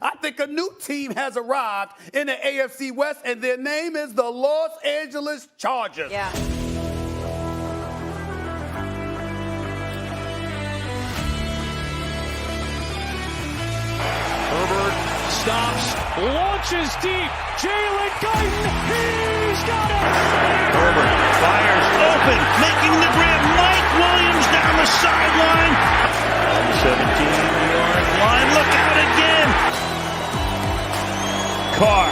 I think a new team has arrived in the AFC West, and their name is the Los Angeles Chargers. Yeah. Herbert stops, launches deep. Jalen Guyton, he's got it! Herbert fires open, making the grab. Mike Williams down the sideline. On the 17-yard line, look out again. Carr,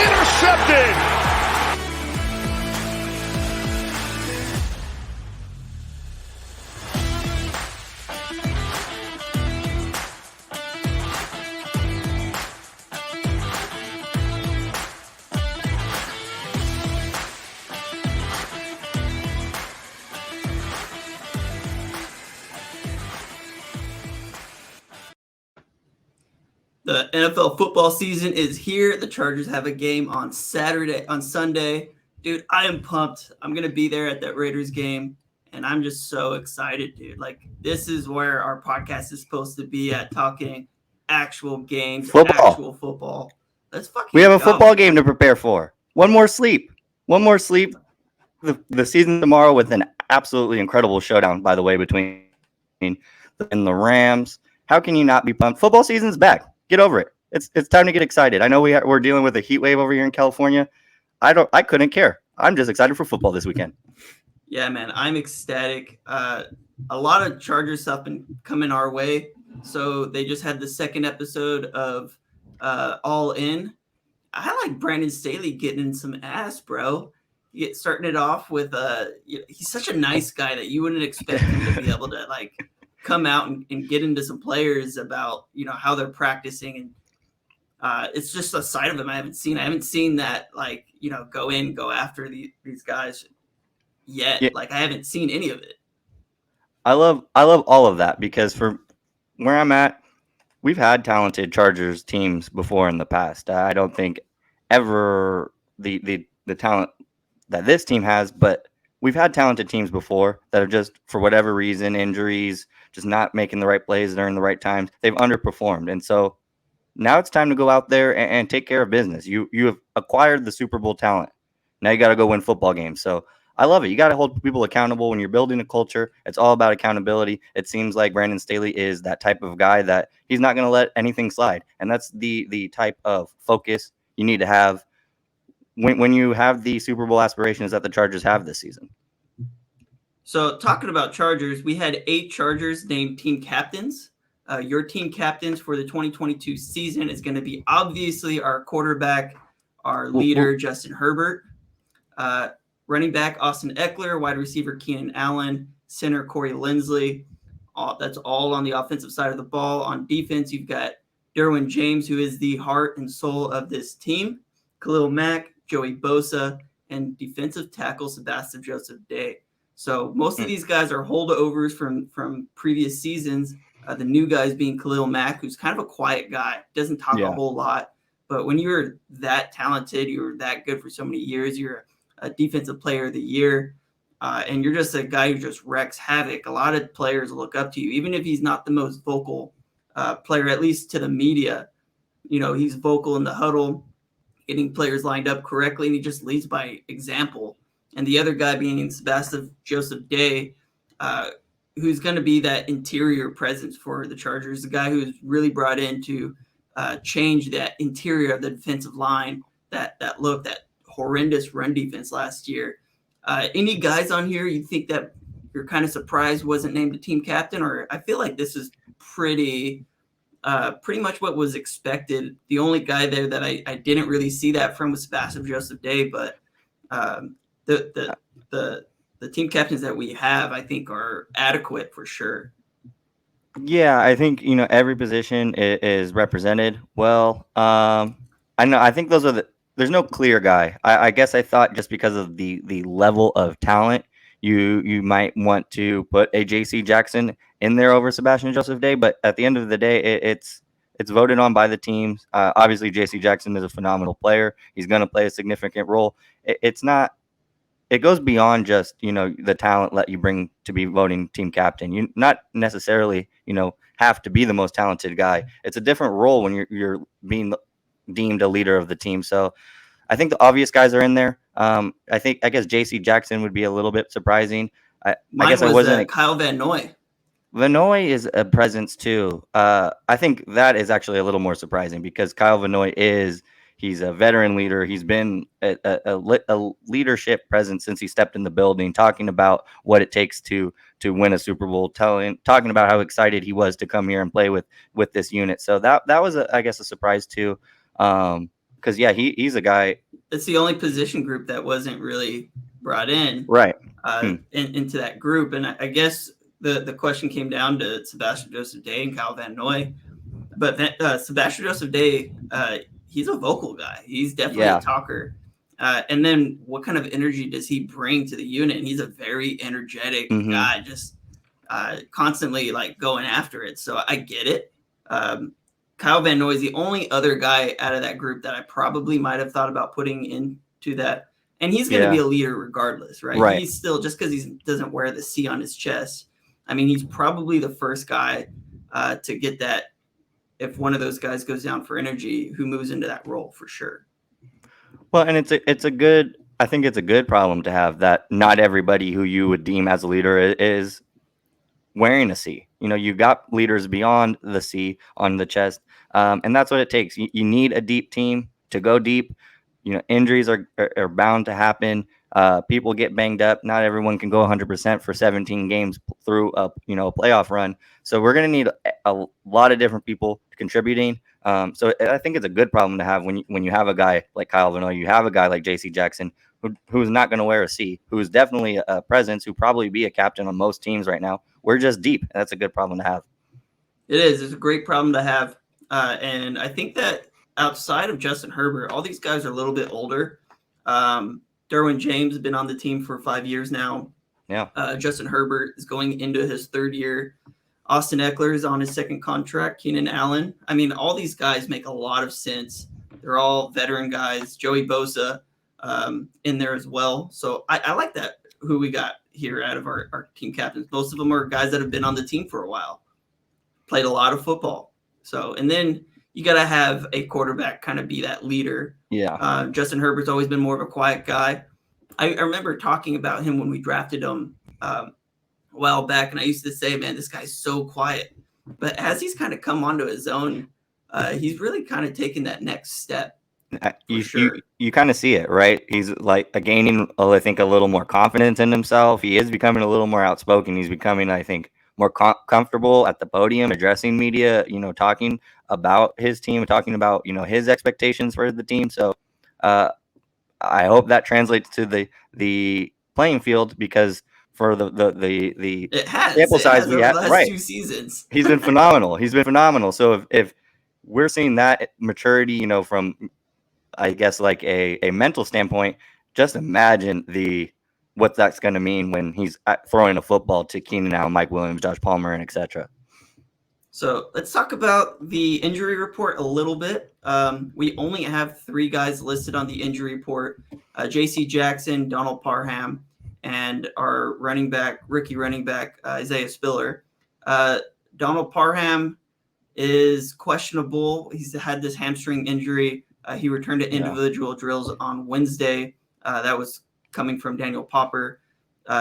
intercepted. The NFL football season is here. The Chargers have a game on Sunday. Dude, I am pumped. I'm going to be there at that Raiders game, and I'm just so excited, dude. Like, this is where our podcast is supposed to be at, talking actual games, actual football. Let's fucking We have a football game to prepare for. One more sleep. The season tomorrow with an absolutely incredible showdown, by the way, between the Rams. How can you not be pumped? Football season's back. Get over it. It's time to get excited. I know we're dealing with a heat wave over here in California. I couldn't care. I'm just excited for football this weekend. Yeah, man, I'm ecstatic. A lot of Chargers stuff been coming our way. So they just had the second episode of All In. I like Brandon Staley getting in some ass, bro. Starting it off with he's such a nice guy that you wouldn't expect him to be able to like come out and get into some players about, how they're practicing. And it's just a side of him I haven't seen. I haven't seen that, like, go after these guys yet. Yeah. Like, I haven't seen any of it. I love all of that because for where I'm at, we've had talented Chargers teams before in the past. I don't think ever the talent that this team has, but we've had talented teams before that are just, for whatever reason, injuries, just not making the right plays during the right times. They've underperformed. And so now it's time to go out there and take care of business. You have acquired the Super Bowl talent. Now you got to go win football games. So I love it. You got to hold people accountable when you're building a culture. It's all about accountability. It seems like Brandon Staley is that type of guy that he's not going to let anything slide. And that's the type of focus you need to have when you have the Super Bowl aspirations that the Chargers have this season. So talking about Chargers, we had 8 Chargers named team captains. Your team captains for the 2022 season is going to be obviously our quarterback, our leader, Justin Herbert, running back, Austin Eckler, wide receiver, Keenan Allen, center, Corey Linsley. That's all on the offensive side of the ball. On defense, you've got Derwin James, who is the heart and soul of this team, Khalil Mack, Joey Bosa, and defensive tackle, Sebastian Joseph Day. So most of these guys are holdovers from previous seasons. The new guys being Khalil Mack, who's kind of a quiet guy, doesn't talk a whole lot. But when you're that talented, you're that good for so many years, you're a defensive player of the year, and you're just a guy who just wrecks havoc. A lot of players look up to you, even if he's not the most vocal player, at least to the media. He's vocal in the huddle, getting players lined up correctly, and he just leads by example. And the other guy being Sebastian Joseph Day, who's going to be that interior presence for the Chargers, the guy who's really brought in to change that interior of the defensive line, that horrendous run defense last year. Any guys on here you think that you're kind of surprised wasn't named a team captain? Or I feel like this is pretty much what was expected. The only guy there that I didn't really see that from was Sebastian Joseph Day, but the team captains that we have, I think, are adequate for sure. Yeah, I think every position is represented well. I think there's no clear guy. I guess I thought just because of the level of talent, you might want to put a J.C. Jackson in there over Sebastian Joseph Day, but at the end of the day, it's voted on by the teams. Obviously, J.C. Jackson is a phenomenal player. He's going to play a significant role. It goes beyond just the talent that you bring to be voting team captain. You not necessarily have to be the most talented guy. It's a different role when you're being deemed a leader of the team. So I think the obvious guys are in there. I guess J.C. Jackson would be a little bit surprising. I guess I wasn't. Kyle Van Noy. Vanoy is a presence too. I think that is actually a little more surprising because Kyle Vanoy he's a veteran leader. He's been a leadership presence since he stepped in the building, talking about what it takes to win a Super Bowl, talking about how excited he was to come here and play with this unit. So that was I guess a surprise too. Because he's a guy. It's the only position group that wasn't really brought in, right? Into that group, and I guess the question came down to Sebastian Joseph Day and Kyle Van Noy, but Sebastian Joseph Day, he's a vocal guy. He's definitely a talker. And then what kind of energy does he bring to the unit? And he's a very energetic guy, just constantly like going after it. So I get it. Kyle Van Noy is the only other guy out of that group that I probably might have thought about putting into that. And he's going to be a leader regardless, right? He's still, just because he doesn't wear the C on his chest. I mean, he's probably the first guy to get that. If one of those guys goes down for energy, who moves into that role for sure. Well, and I think it's a good problem to have that not everybody who you would deem as a leader is wearing a C. You got leaders beyond the C on the chest. And that's what it takes. You need a deep team to go deep. Injuries are bound to happen. People get banged up. Not everyone can go 100% for 17 games through a playoff run. So we're going to need a lot of different people contributing. So I think it's a good problem to have when you have a guy like Kyle Van Noy, you have a guy like J.C. Jackson who's not going to wear a C, who's definitely a presence, who probably be a captain on most teams right now. We're just deep, and that's a good problem to have. It is. It's a great problem to have. And I think that outside of Justin Herbert, all these guys are a little bit older. Derwin James has been on the team for 5 years now. Yeah. Justin Herbert is going into his third year. Austin Eckler is on his second contract. Keenan Allen. I mean, all these guys make a lot of sense. They're all veteran guys. Joey Bosa in there as well. So I like that, who we got here out of our team captains. Most of them are guys that have been on the team for a while, played a lot of football. So, and then you got to have a quarterback kind of be that leader. Yeah. Justin Herbert's always been more of a quiet guy. I remember talking about him when we drafted him a while back, and I used to say, man, this guy's so quiet. But as he's kind of come onto his own, he's really kind of taken that next step. You kind of see it, right? He's like gaining, I think, a little more confidence in himself. He is becoming a little more outspoken. He's becoming, I think, more comfortable at the podium, addressing media, talking about his team, talking about, his expectations for the team. So I hope that translates to the playing field, because for the sample size we have, right? 2 seasons. He's been phenomenal. So if we're seeing that maturity, from, I guess, like a mental standpoint, just imagine what that's going to mean when he's throwing a football to Keenan Allen, Mike Williams, Josh Palmer, and etc. So let's talk about the injury report a little bit. We only have 3 guys listed on the injury report: J.C. Jackson, Donald Parham, and our rookie running back, Isaiah Spiller. Donald Parham is questionable. He's had this hamstring injury. He returned to individual drills on Wednesday. That was coming from Daniel Popper.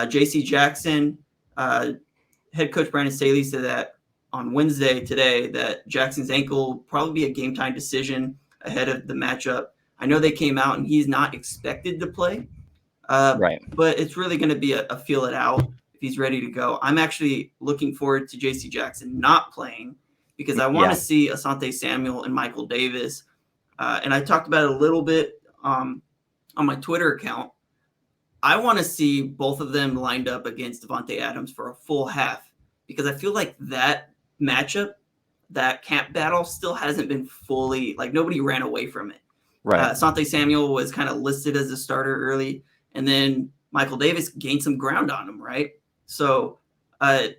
J.C. Jackson, head coach Brandon Staley said that on Wednesday today that Jackson's ankle will probably be a game-time decision ahead of the matchup. I know they came out and he's not expected to play, right? But it's really going to be a feel it out if he's ready to go. I'm actually looking forward to J.C. Jackson not playing, because I want to see Asante Samuel and Michael Davis. And I talked about it a little bit on my Twitter account. I want to see both of them lined up against Davante Adams for a full half, because I feel like that matchup, that camp battle, still hasn't been fully, like, nobody ran away from it. Right. Asante Samuel was kind of listed as a starter early, and then Michael Davis gained some ground on him, right? So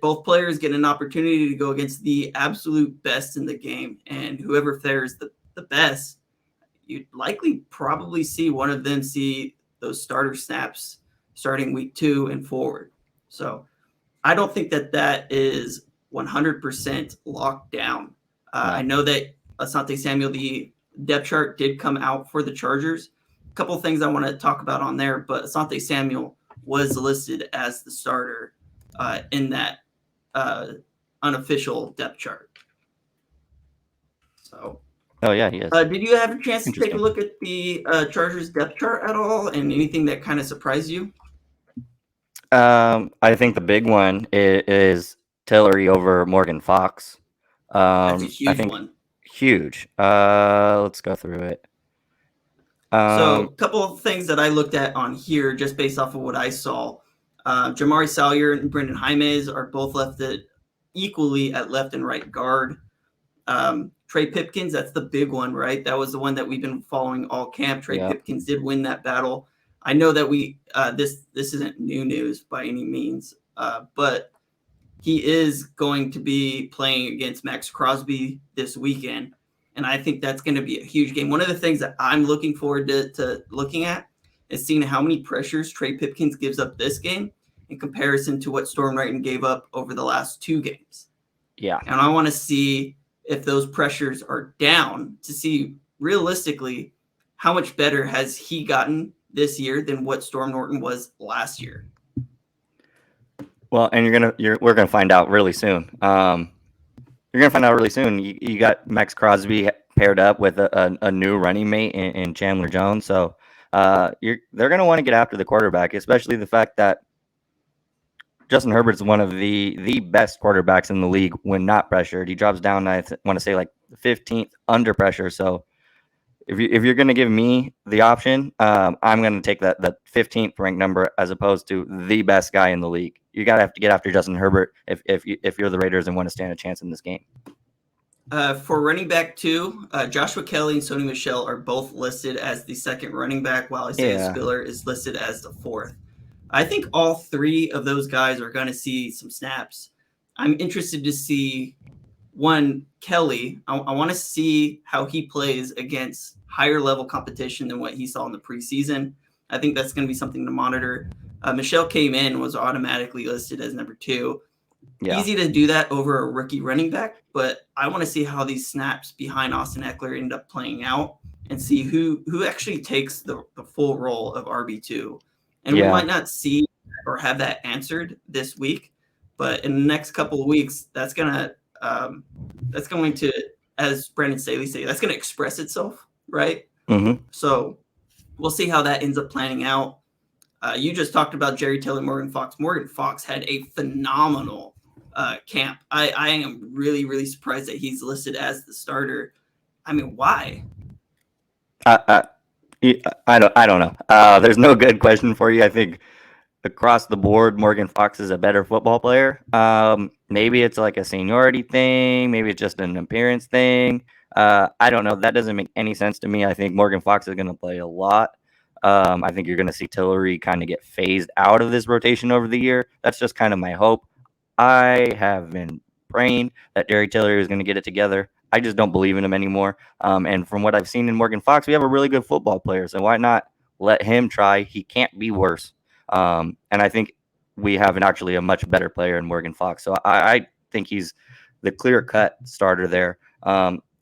both players get an opportunity to go against the absolute best in the game, and whoever fares the best, you'd likely probably see one of them see those starter snaps starting week 2 and forward. So I don't think that is 100% locked down. Wow. I know that Asante Samuel, the depth chart did come out for the Chargers. A couple of things I want to talk about on there, but Asante Samuel was listed as the starter in that unofficial depth chart. So, Oh yeah, he is. did you have a chance to take a Interesting. look at the Chargers depth chart at all, and anything that kind of surprised you? I think the big one is Tillery over Morgan Fox. That's a I huge think one. huge. Let's go through it. So, a couple of things that I looked at on here, just based off of what I saw. Jamari Salyer and Brendan Jaimez are both left equally at left and right guard. Trey Pipkins, that's the big one, right? That was the one that we've been following all camp. Trey Pipkins did win that battle. I know that this isn't new news by any means, but he is going to be playing against Max Crosby this weekend, and I think that's going to be a huge game. One of the things that I'm looking forward to looking at is seeing how many pressures Trey Pipkins gives up this game in comparison to what Storm Wrighton gave up over the last 2 games. Yeah. And I want to see if those pressures are down to see realistically how much better has he gotten this year than what Storm Norton was last year. Well, and we're gonna find out really soon. You're gonna find out really soon. You got Max Crosby paired up with a new running mate in Chandler Jones, so they're gonna want to get after the quarterback, especially the fact that Justin Herbert's one of the best quarterbacks in the league when not pressured. He drops down, I want to say, like 15th under pressure. So if you're going to give me the option, I'm going to take that 15th ranked number as opposed to the best guy in the league. You got to have to get after Justin Herbert if you're the Raiders and want to stand a chance in this game. For running back 2, Joshua Kelly and Sony Michel are both listed as the second running back, while Isaiah Spiller is listed as the 4th. I think all 3 of those guys are going to see some snaps. I'm interested to see, one, Kelly. I want to see how he plays against higher level competition than what he saw in the preseason. I think that's going to be something to monitor. Michelle came in, was automatically listed as number 2. Yeah. Easy to do that over a rookie running back, but I want to see how these snaps behind Austin Eckler end up playing out and see who actually takes the full role of RB2. And we might not see or have that answered this week, but in the next couple of weeks, that's going to, as Brandon Staley say, that's going to express itself, right? Mm-hmm. So we'll see how that ends up planning out. You just talked about Jerry Tillery, Morgan Fox. Morgan Fox had a phenomenal camp. I am really, really surprised that he's listed as the starter. I mean, why? I don't know. There's no good question for you. I think across the board, Morgan Fox is a better football player. Maybe it's like a seniority thing. Maybe it's just an appearance thing. I don't know. That doesn't make any sense to me. I think Morgan Fox is going to play a lot. I think you're going to see Tillery kind of get phased out of this rotation over the year. That's just kind of my hope. I have been praying that Jerry Tillery is going to get it together. I just don't believe in him anymore. And from what I've seen in Morgan Fox, we have a really good football player. So why not let him try? He can't be worse. And I think we have actually a much better player in Morgan Fox. So I think he's the clear-cut starter there.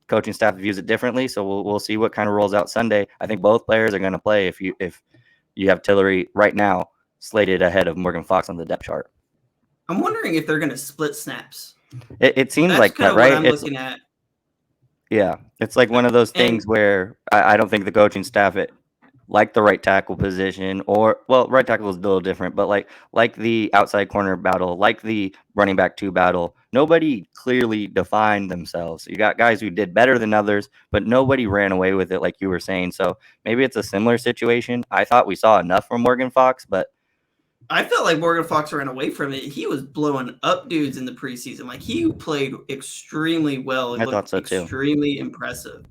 Coaching staff views it differently, so we'll see what kind of rolls out Sunday. I think both players are going to play if you have Tillery right now slated ahead of Morgan Fox on the depth chart. I'm wondering if they're going to split snaps. It seems That's like that, right? What I'm looking at. Yeah, it's like one of those things where I don't think the coaching staff like the right tackle position, right tackle is a little different, but like the outside corner battle, like the running back 2 battle, nobody clearly defined themselves. You got guys who did better than others, but nobody ran away with it like you were saying. So maybe it's a similar situation. I thought we saw enough from Morgan Fox, but I felt like Morgan Fox ran away from it. He was blowing up dudes in the preseason. Like, he played extremely well. I thought so too. Extremely impressive.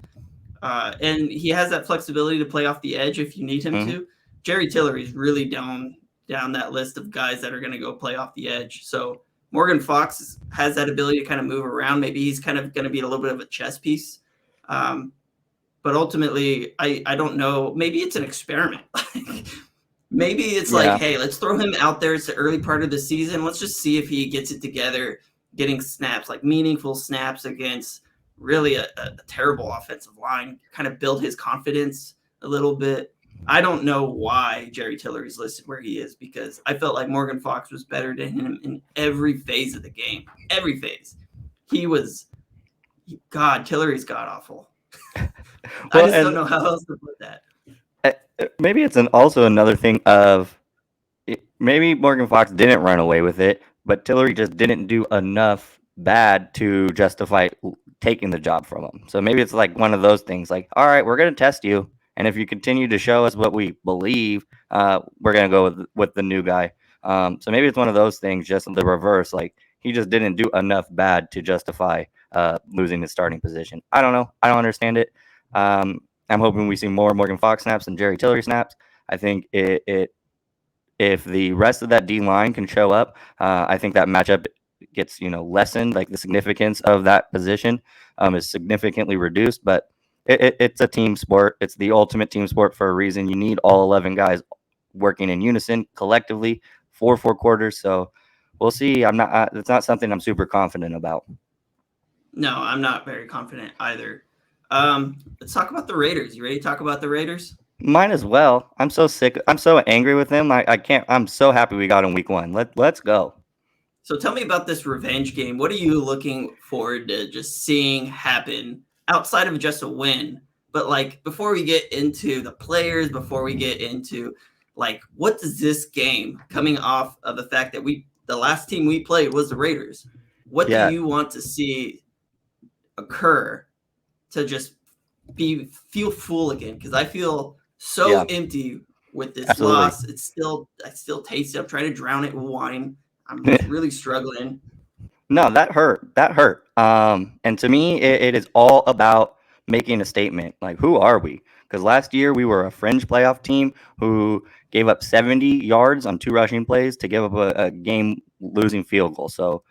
And he has that flexibility to play off the edge if you need him to. Jerry Tillery's really down that list of guys that are going to go play off the edge. So Morgan Fox has that ability to kind of move around. Maybe he's kind of going to be a little bit of a chess piece. But ultimately, I don't know. Maybe it's an experiment. Maybe it's like, hey, let's throw him out there. It's the early part of the season. Let's just see if he gets it together. getting snaps, like meaningful snaps against really a terrible offensive line, kind of build his confidence a little bit. I don't know why Jerry Tillery's listed where he is, because I felt like Morgan Fox was better than him in every phase of the game. Every phase. Tillery's god-awful. I just don't know how else to put that. Maybe it's also another thing of maybe Morgan Fox didn't run away with it, but Tillery just didn't do enough bad to justify taking the job from him. So maybe it's like one of those things like, all right, we're going to test you. And if you continue to show us what we believe, we're going to go with the new guy. So maybe it's one of those things, just the reverse. Like he just didn't do enough bad to justify losing his starting position. I don't know. I don't understand it. I'm hoping we see more Morgan Fox snaps than Jerry Tillery snaps. I think if the rest of that D line can show up, I think that matchup gets lessened. Like the significance of that position is significantly reduced. But it's a team sport. It's the ultimate team sport for a reason. You need all 11 guys working in unison collectively for 4 quarters. So we'll see. It's not something I'm super confident about. No, I'm not very confident either. Let's talk about the Raiders. You ready to talk about the Raiders? Might as well. I'm so sick. I'm so angry with them. I can't. I'm so happy we got in week 1. Let's go. So tell me about this revenge game. What are you looking forward to just seeing happen outside of just a win? But like before we get into the players, before we get into like what does this game, coming off of the fact that the last team we played was the Raiders, what do you want to see occur to just feel full again? Because I feel so empty with this loss. I still taste it. I'm trying to drown it with wine. I'm really struggling. No, that hurt. And to me, it is all about making a statement. Like, who are we? Because last year we were a fringe playoff team who gave up 70 yards on 2 rushing plays to give up a game-losing field goal. So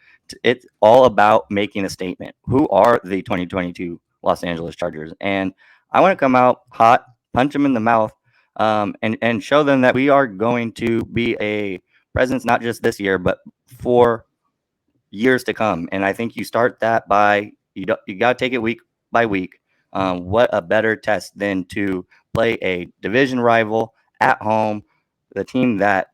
it's all about making a statement. Who are the 2022 Los Angeles Chargers? And I want to come out hot, punch them in the mouth, and show them that we are going to be a presence not just this year, but for years to come. And I think you start that by you got to take it week by week. What a better test than to play a division rival at home, the team that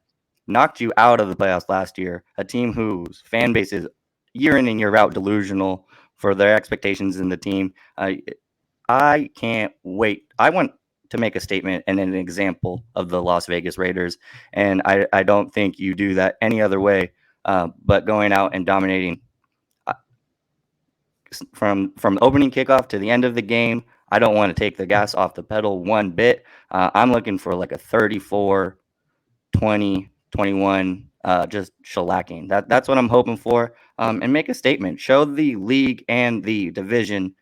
knocked you out of the playoffs last year, a team whose fan base is year in and year out delusional for their expectations in the team. I can't wait. I want to make a statement and an example of the Las Vegas Raiders. And I don't think you do that any other way but going out and dominating from opening kickoff to the end of the game. I don't want to take the gas off the pedal one bit. I'm looking for like a 34, 20, 21, just shellacking. That's what I'm hoping for. And make a statement. Show the league and the division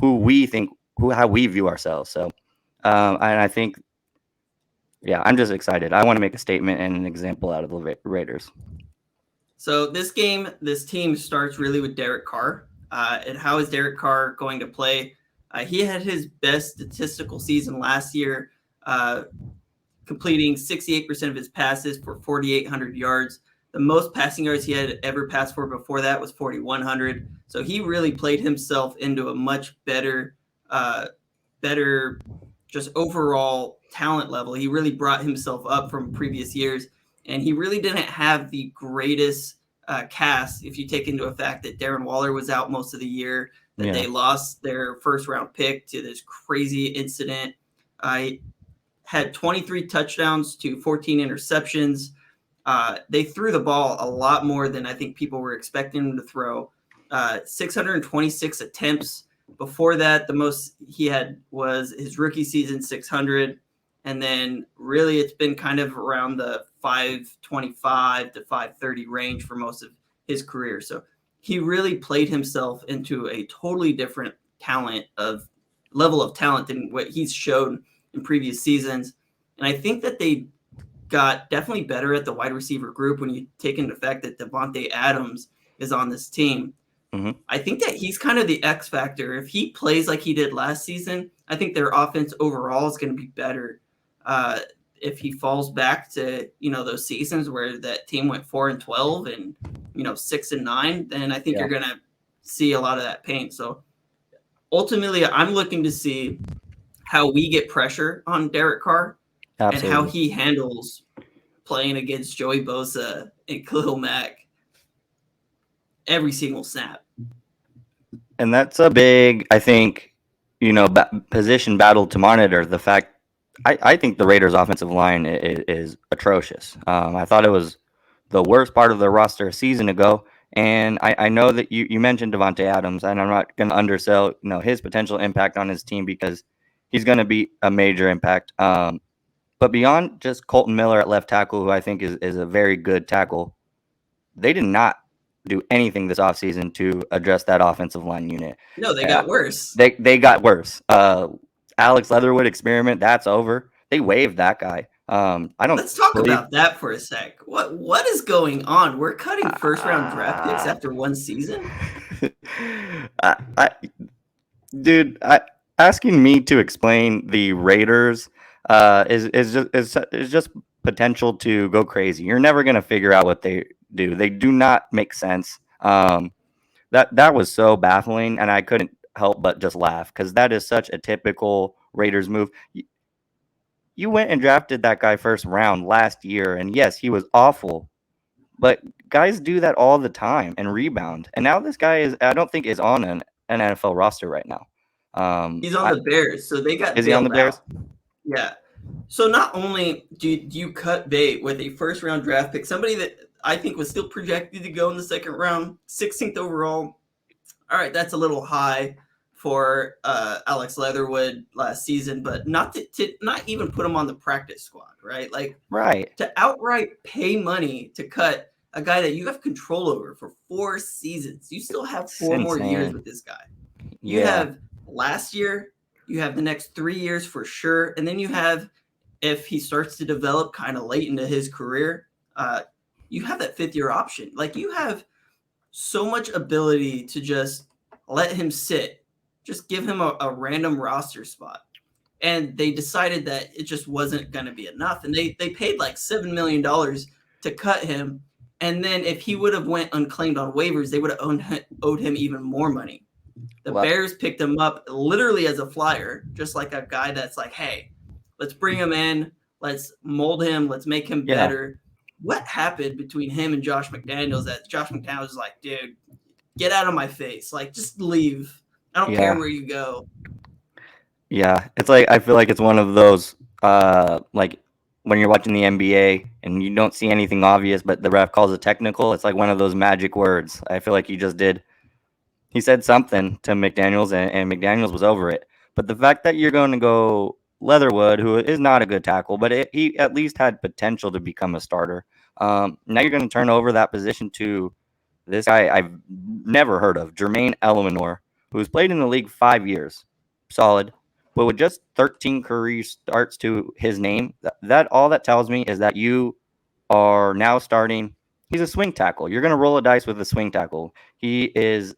how we view ourselves. So, and I think, I'm just excited. I want to make a statement and an example out of the Raiders. So this team starts really with Derek Carr. And how is Derek Carr going to play? He had his best statistical season last year, completing 68% of his passes for 4,800 yards. The most passing yards he had ever passed for before that was 4,100. So he really played himself into a much better just overall talent level. He really brought himself up from previous years, and he really didn't have the greatest cast if you take into effect that Darren Waller was out most of the year, that they lost their first-round pick to this crazy incident. Had 23 touchdowns to 14 interceptions. They threw the ball a lot more than I think people were expecting them to throw. 626 attempts. Before that, the most he had was his rookie season, 600. And then really it's been kind of around the 525 to 530 range for most of his career. So he really played himself into a totally different level of talent than what he's shown in previous seasons. And I think that they got definitely better at the wide receiver group when you take into effect that Davante Adams is on this team. Mm-hmm. I think that he's kind of the X factor. If he plays like he did last season, I think their offense overall is going to be better. if he falls back to, those seasons where that team went 4-12 and, 6-9, then I think you're going to see a lot of that pain. So ultimately, I'm looking to see how we get pressure on Derek Carr. Absolutely. And how he handles playing against Joey Bosa and Khalil Mack every single snap. And that's a big, I think, position battle to monitor. The fact, I think the Raiders' offensive line is atrocious. I thought it was the worst part of their roster a season ago. And I know that you mentioned Davante Adams, and I'm not going to undersell his potential impact on his team because he's going to be a major impact. But beyond just Colton Miller at left tackle, who I think is a very good tackle, they did not do anything this offseason to address that offensive line unit. No, they got worse. They got worse. Alex Leatherwood experiment, that's over. They waived that guy. Let's talk about that for a sec. What is going on? We're cutting first-round draft picks after one season? Asking me to explain the Raiders is just potential to go crazy. You're never going to figure out what they do. They do not make sense. That was so baffling, and I couldn't help but just laugh because that is such a typical Raiders move. You went and drafted that guy first round last year, and yes, he was awful, but guys do that all the time and rebound. And now this guy I don't think is on an NFL roster right now. He's on the Bears, so they got. Is he on the Bears? Yeah. So not only do you cut bait with a first-round draft pick, somebody that I think was still projected to go in the second round, 16th overall. All right, that's a little high for Alex Leatherwood last season, but not to not even put him on the practice squad, right? Right. To outright pay money to cut a guy that you have control over for 4 seasons. You still have 4 more years with this guy. You have last year, you have the next 3 years for sure, and then you have, if he starts to develop kind of late into his career, you have that 5th-year option. You have so much ability to just let him sit. Just give him a random roster spot. And they decided that it just wasn't going to be enough. And they paid $7 million to cut him. And then if he would have went unclaimed on waivers, they would have owed him even more money. The Bears picked him up literally as a flyer, just like a guy that's like, hey, let's bring him in. Let's mold him. Let's make him better. What happened between him and Josh McDaniels that Josh McDaniels was like, dude, get out of my face. Just leave. I don't care where you go. Yeah, it's I feel like it's one of those, when you're watching the NBA and you don't see anything obvious, but the ref calls it technical. It's like one of those magic words. I feel like he just did. He said something to McDaniels, and McDaniels was over it. But the fact that you're going to go Leatherwood, who is not a good tackle, but he at least had potential to become a starter. Now you're going to turn over that position to this guy I've never heard of, Jermaine Eleanor, who's played in the league 5 years, solid, but with just 13 career starts to his name, that all that tells me is that you are now starting. He's a swing tackle. You're going to roll a dice with a swing tackle. He is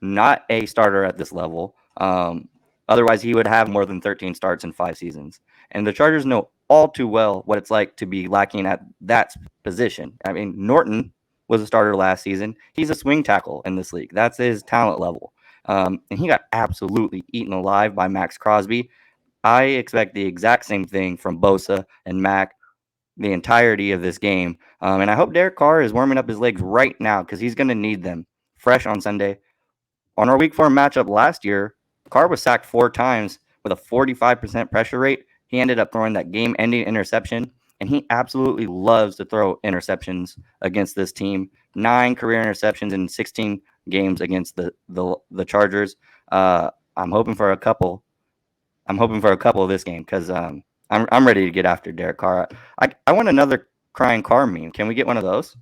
not a starter at this level. Otherwise, he would have more than 13 starts in 5 seasons. And the Chargers know all too well what it's like to be lacking at that position. I mean, Norton was a starter last season. He's a swing tackle in this league. That's his talent level. And he got absolutely eaten alive by Max Crosby. I expect the exact same thing from Bosa and Mack the entirety of this game. And I hope Derek Carr is warming up his legs right now because he's going to need them fresh on Sunday. On our Week 4 matchup last year, Carr was sacked 4 times with a 45% pressure rate. He ended up throwing that game-ending interception, and he absolutely loves to throw interceptions against this team. 9 career interceptions in 16 games against the Chargers. I'm hoping for a couple. I'm hoping for a couple of this game because I'm ready to get after Derek Carr. I want another crying Carr meme. Can we get one of those?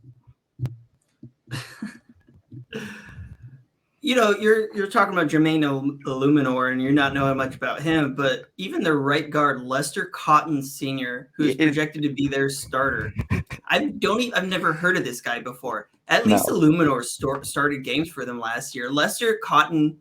You're talking about Jermaine Illuminor, and you're not knowing much about him, but even their right guard, Lester Cotton Sr., who's projected to be their starter. I've never heard of this guy before. At least Illuminor started games for them last year. Lester Cotton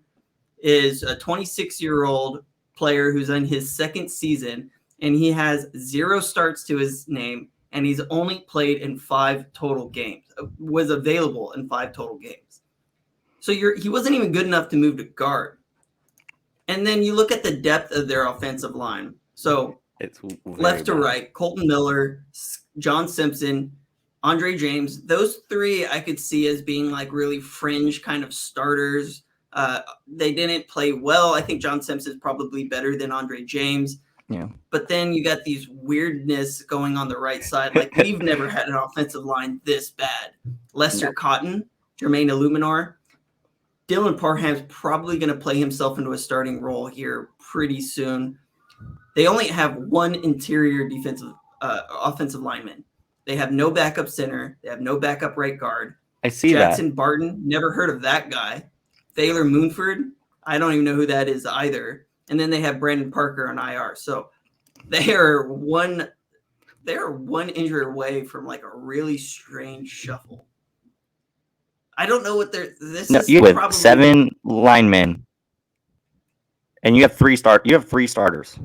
is a 26-year-old player who's in his 2nd season. and he has 0 starts to his name, and he's only played in 5 total games, was available in 5 total games. So he wasn't even good enough to move to guard. And then you look at the depth of their offensive line. So It's left to right, Colton Miller, John Simpson, Andre James, those 3 I could see as being like really fringe kind of starters. They didn't play well. I think John Simpson is probably better than Andre James. Yeah. But then you got these weirdness going on the right side. Like we've never had an offensive line this bad. Lester Cotton, Jermaine Illuminor, Dylan Parham's probably going to play himself into a starting role here pretty soon. They only have 1 interior offensive lineman. They have no backup center. They have no backup right guard. I see Jackson that. Barton, never heard of that guy. Thaler Moonford, I don't even know who that is either. And then they have Brandon Parker on IR. So they are one injury away from like a really strange shuffle. I don't know what You have 7 linemen, and you have 3 starters. They have 3 8. starters.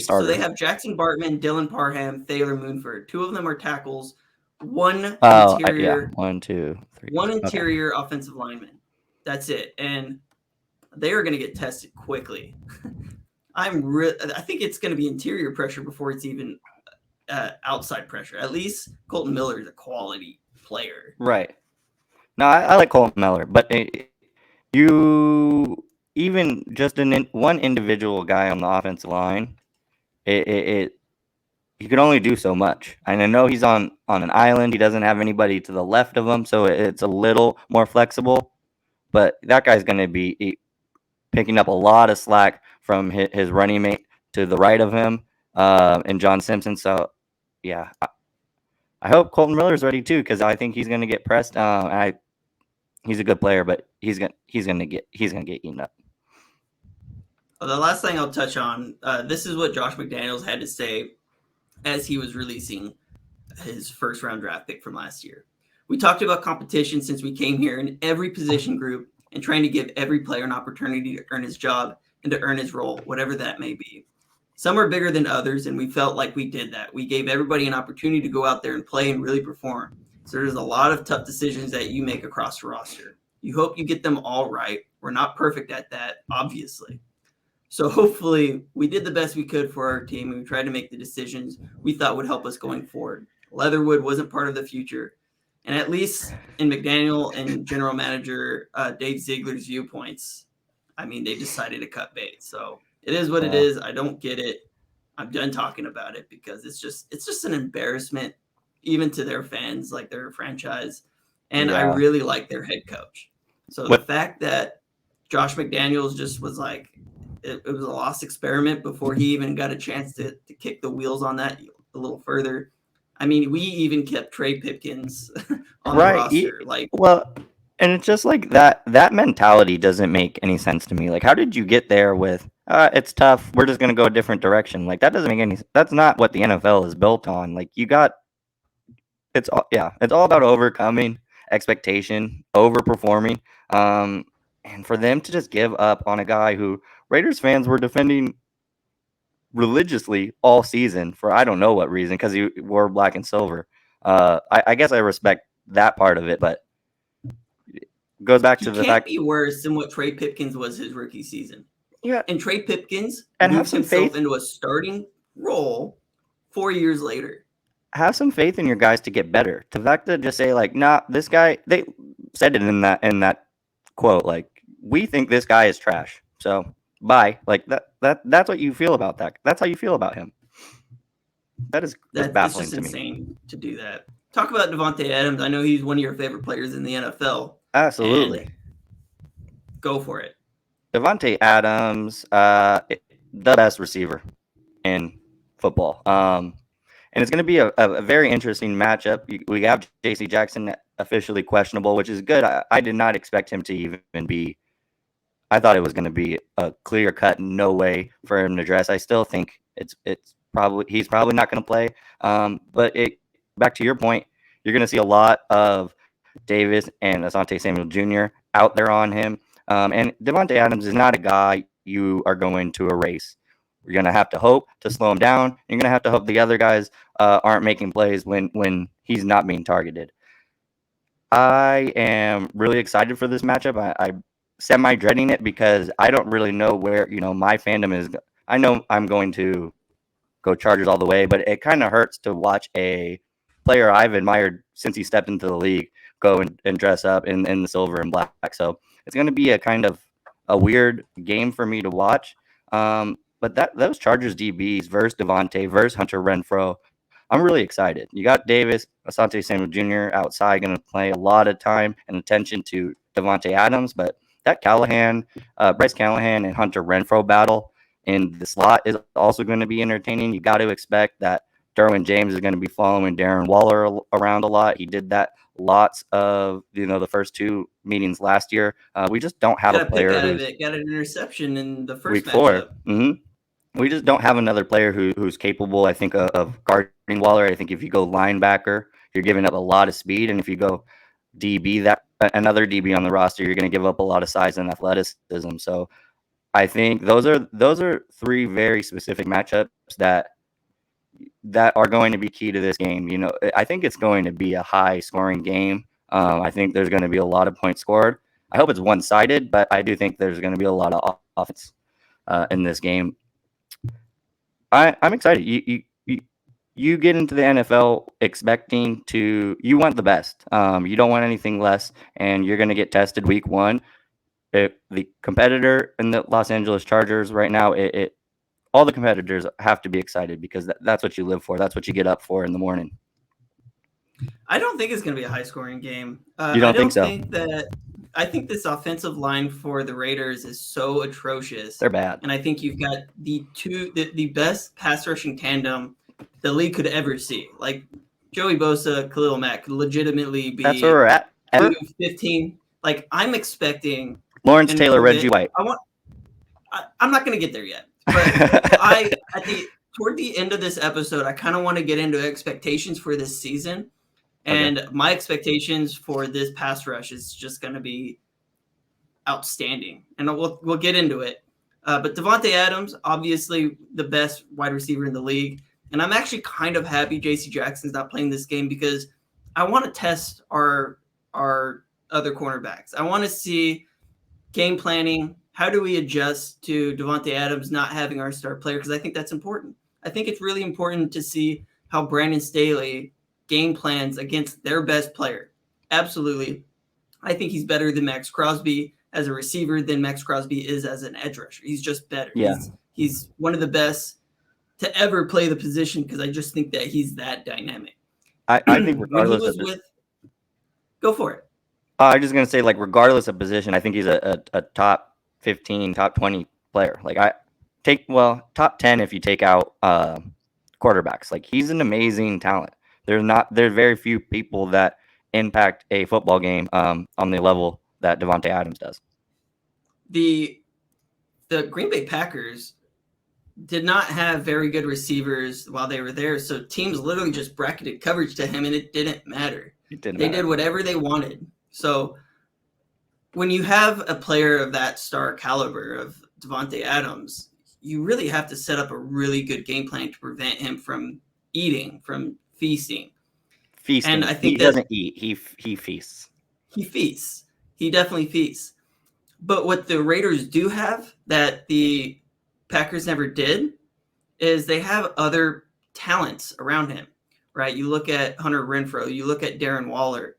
So they have Jackson Bartman, Dylan Parham, Thaler Moonford. 2 of them are tackles. 1 interior. 1, 2, 3. 1 interior offensive lineman. That's it. And they are going to get tested quickly. I think it's going to be interior pressure before it's even outside pressure. At least Colton Miller is a quality player. Right. No, I like Colton Miller, but you even just one individual guy on the offensive line, you can only do so much. And I know he's on an island. He doesn't have anybody to the left of him, so it's a little more flexible. But that guy's going to be picking up a lot of slack from his running mate to the right of him, and John Simpson. So, yeah, I hope Colton Miller's ready too, because I think he's going to get pressed. He's a good player, but he's gonna get eaten up. Well, the last thing I'll touch on, this is what Josh McDaniels had to say as he was releasing his first round draft pick from last year. We talked about competition since we came here in every position group and trying to give every player an opportunity to earn his job and to earn his role, whatever that may be. Some are bigger than others, and we felt like we did that. We gave everybody an opportunity to go out there and play and really perform. So there's a lot of tough decisions that you make across the roster. You hope you get them all right. We're not perfect at that, obviously. So hopefully we did the best we could for our team, and we tried to make the decisions we thought would help us going forward. Leatherwood wasn't part of the future. And at least in McDaniel and general manager Dave Ziegler's viewpoints, they decided to cut bait. So it is what it is. I don't get it. I'm done talking about it because it's just an embarrassment, even to their fans, like their franchise. And I really like their head coach. So the fact that Josh McDaniels just was like, it was a lost experiment before he even got a chance to kick the wheels on that a little further. We even kept Trey Pipkins on the roster. And it's just like that mentality doesn't make any sense to me. Like, how did you get there with, it's tough, we're just going to go a different direction? Like, that doesn't make any sense. That's not what the NFL is built on. Like, it's all about overcoming expectation, overperforming. And for them to just give up on a guy who Raiders fans were defending religiously all season for I don't know what reason, because he wore black and silver. I guess I respect that part of it, but it goes back to the fact be worse than what Trey Pipkins was his rookie season. Yeah, and Trey Pipkins and moved himself into a starting role 4 years later. Have some faith in your guys to get better. The fact that just say like, nah, this guy, they said it in that quote, like, we think this guy is trash. So bye. Like that's what you feel about that. That's how you feel about him. That's baffling to me. It's insane to do that. Talk about Davante Adams. I know he's one of your favorite players in the NFL. Absolutely. Go for it. Davante Adams, the best receiver in football. And it's going to be a very interesting matchup. We have J.C. Jackson officially questionable, which is good. I did not expect him to even be. I thought it was going to be a clear cut, no way for him to dress. I still think he's probably not going to play. But back to your point, you're going to see a lot of Davis and Asante Samuel Jr. out there on him. And Davante Adams is not a guy you are going to erase. You're going to have to hope to slow him down. You're going to have to hope the other guys aren't making plays when he's not being targeted. I am really excited for this matchup. I'm semi-dreading it because I don't really know where, my fandom is. I know I'm going to go Chargers all the way, but it kind of hurts to watch a player I've admired since he stepped into the league go and dress up in the silver and black. So it's going to be a kind of a weird game for me to watch. But those Chargers DBs versus Davante versus Hunter Renfrow, I'm really excited. You got Davis, Asante Samuel Jr. outside, going to play a lot of time and attention to Davante Adams, but that Bryce Callahan and Hunter Renfrow battle in the slot is also going to be entertaining. You got to expect that Derwin James is going to be following Darren Waller around a lot. He did that lots of the first two meetings last year. We just don't have a player who's got an interception in the first week matchup. 4. Mm-hmm. We just don't have another player who's capable, I think, of guarding Waller. I think if you go linebacker, you're giving up a lot of speed, and if you go DB, another DB on the roster, you're going to give up a lot of size and athleticism. So I think those are 3 very specific matchups that are going to be key to this game. I think it's going to be a high-scoring game. I think there's going to be a lot of points scored. I hope it's one-sided, but I do think there's going to be a lot of offense in this game. I'm excited. You get into the NFL expecting you want the best. You don't want anything less, and you're going to get tested week 1. The competitor in the Los Angeles Chargers right now, all the competitors have to be excited because that's what you live for. That's what you get up for in the morning. I don't think it's going to be a high-scoring game. You don't think so? I think this offensive line for the Raiders is so atrocious. They're bad. And I think you've got the best pass rushing tandem the league could ever see. Like Joey Bosa, Khalil Mack could legitimately be that's where we're at. 15. Like I'm expecting Lawrence Taylor, Reggie White. I'm not going to get there yet. But toward the end of this episode, I kind of want to get into expectations for this season. And my expectations for this pass rush is just going to be outstanding. And we'll get into it. But Davante Adams, obviously the best wide receiver in the league. And I'm actually kind of happy J.C. Jackson's not playing this game because I want to test our other cornerbacks. I want to see game planning. How do we adjust to Davante Adams not having our star player? Because I think that's important. I think it's really important to see how Brandon Staley game plans against their best player. Absolutely. I think he's better than Max Crosby as a receiver than Max Crosby is as an edge rusher. He's just better. Yeah. He's one of the best to ever play the position because I just think that he's that dynamic. I think regardless go for it. I'm just going to say, regardless of position, I think he's a top 15, top 20 player. Top 10 if you take out quarterbacks. He's an amazing talent. There's very few people that impact a football game on the level that Davante Adams does. The Green Bay Packers did not have very good receivers while they were there, so teams literally just bracketed coverage to him, and it didn't matter. They did whatever they wanted. So when you have a player of that star caliber of Davante Adams, you really have to set up a really good game plan to prevent him from feasting. And I think he doesn't eat. He feasts. He feasts. He definitely feasts. But what the Raiders do have that the Packers never did is they have other talents around him, right? You look at Hunter Renfrow. You look at Darren Waller.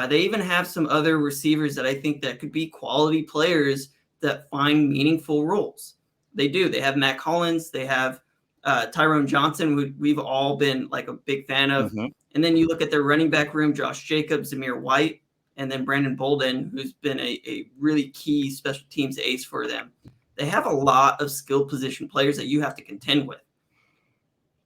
They even have some other receivers that I think that could be quality players that find meaningful roles. They do. They have Matt Collins. They have Tyrone Johnson, who we've all been a big fan of. Mm-hmm. And then you look at their running back room, Josh Jacobs, Zamir White, and then Brandon Bolden, who's been a really key special teams ace for them. They have a lot of skill position players that you have to contend with.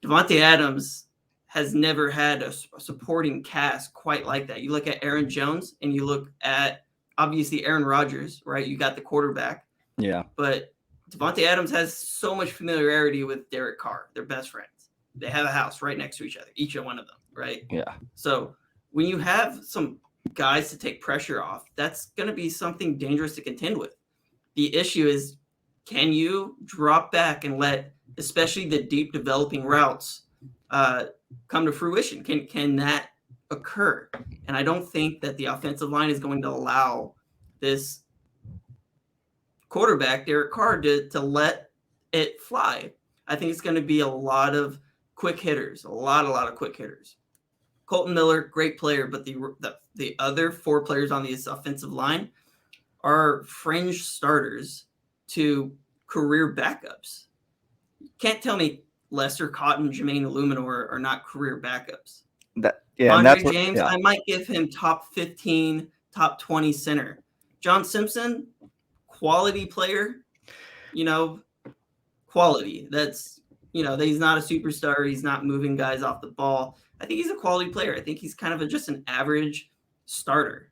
Davante Adams has never had a supporting cast quite like that. You look at Aaron Jones and you look at, obviously, Aaron Rodgers, right? You got the quarterback. Yeah. But Davante Adams has so much familiarity with Derek Carr. They're best friends. They have a house right next to each other, each one of them, right? Yeah. So when you have some guys to take pressure off, that's going to be something dangerous to contend with. The issue is, can you drop back and let especially the deep developing routes, come to fruition? Can that occur? And I don't think that the offensive line is going to allow this quarterback, Derek Carr, to let it fly. I think it's going to be a lot of quick hitters, a lot of quick hitters. Colton Miller, great player, but the other 4 players on this offensive line are fringe starters to career backups. Can't tell me Lester Cotton, Jermaine Illuminor are not career backups. Andre James, I might give him top 15, top 20 center. John Simpson, quality player, quality. That's, he's not a superstar. He's not moving guys off the ball. I think he's a quality player. I think he's kind of just an average starter.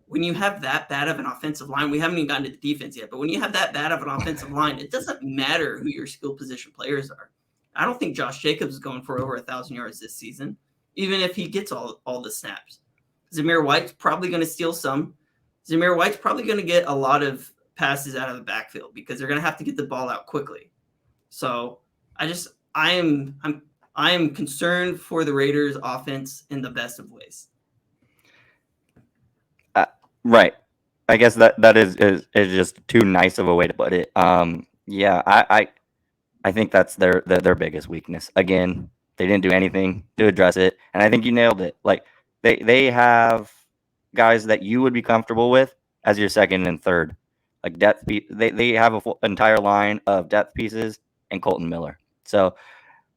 When you have that bad of an offensive line, we haven't even gotten to the defense yet, but when you have that bad of an offensive line, it doesn't matter who your skill position players are. I don't think Josh Jacobs is going for over 1,000 yards this season, even if he gets all the snaps. Zamir White's probably going to steal some. Zamir White's probably going to get a lot of passes out of the backfield because they're going to have to get the ball out quickly. So I am concerned for the Raiders offense in the best of ways. Right. I guess that is just too nice of a way to put it. Yeah, I think that's their biggest weakness. Again, they didn't do anything to address it, and I think you nailed it. Like they have guys that you would be comfortable with as your second and third, like depth. They have an entire line of depth pieces and Colton Miller. So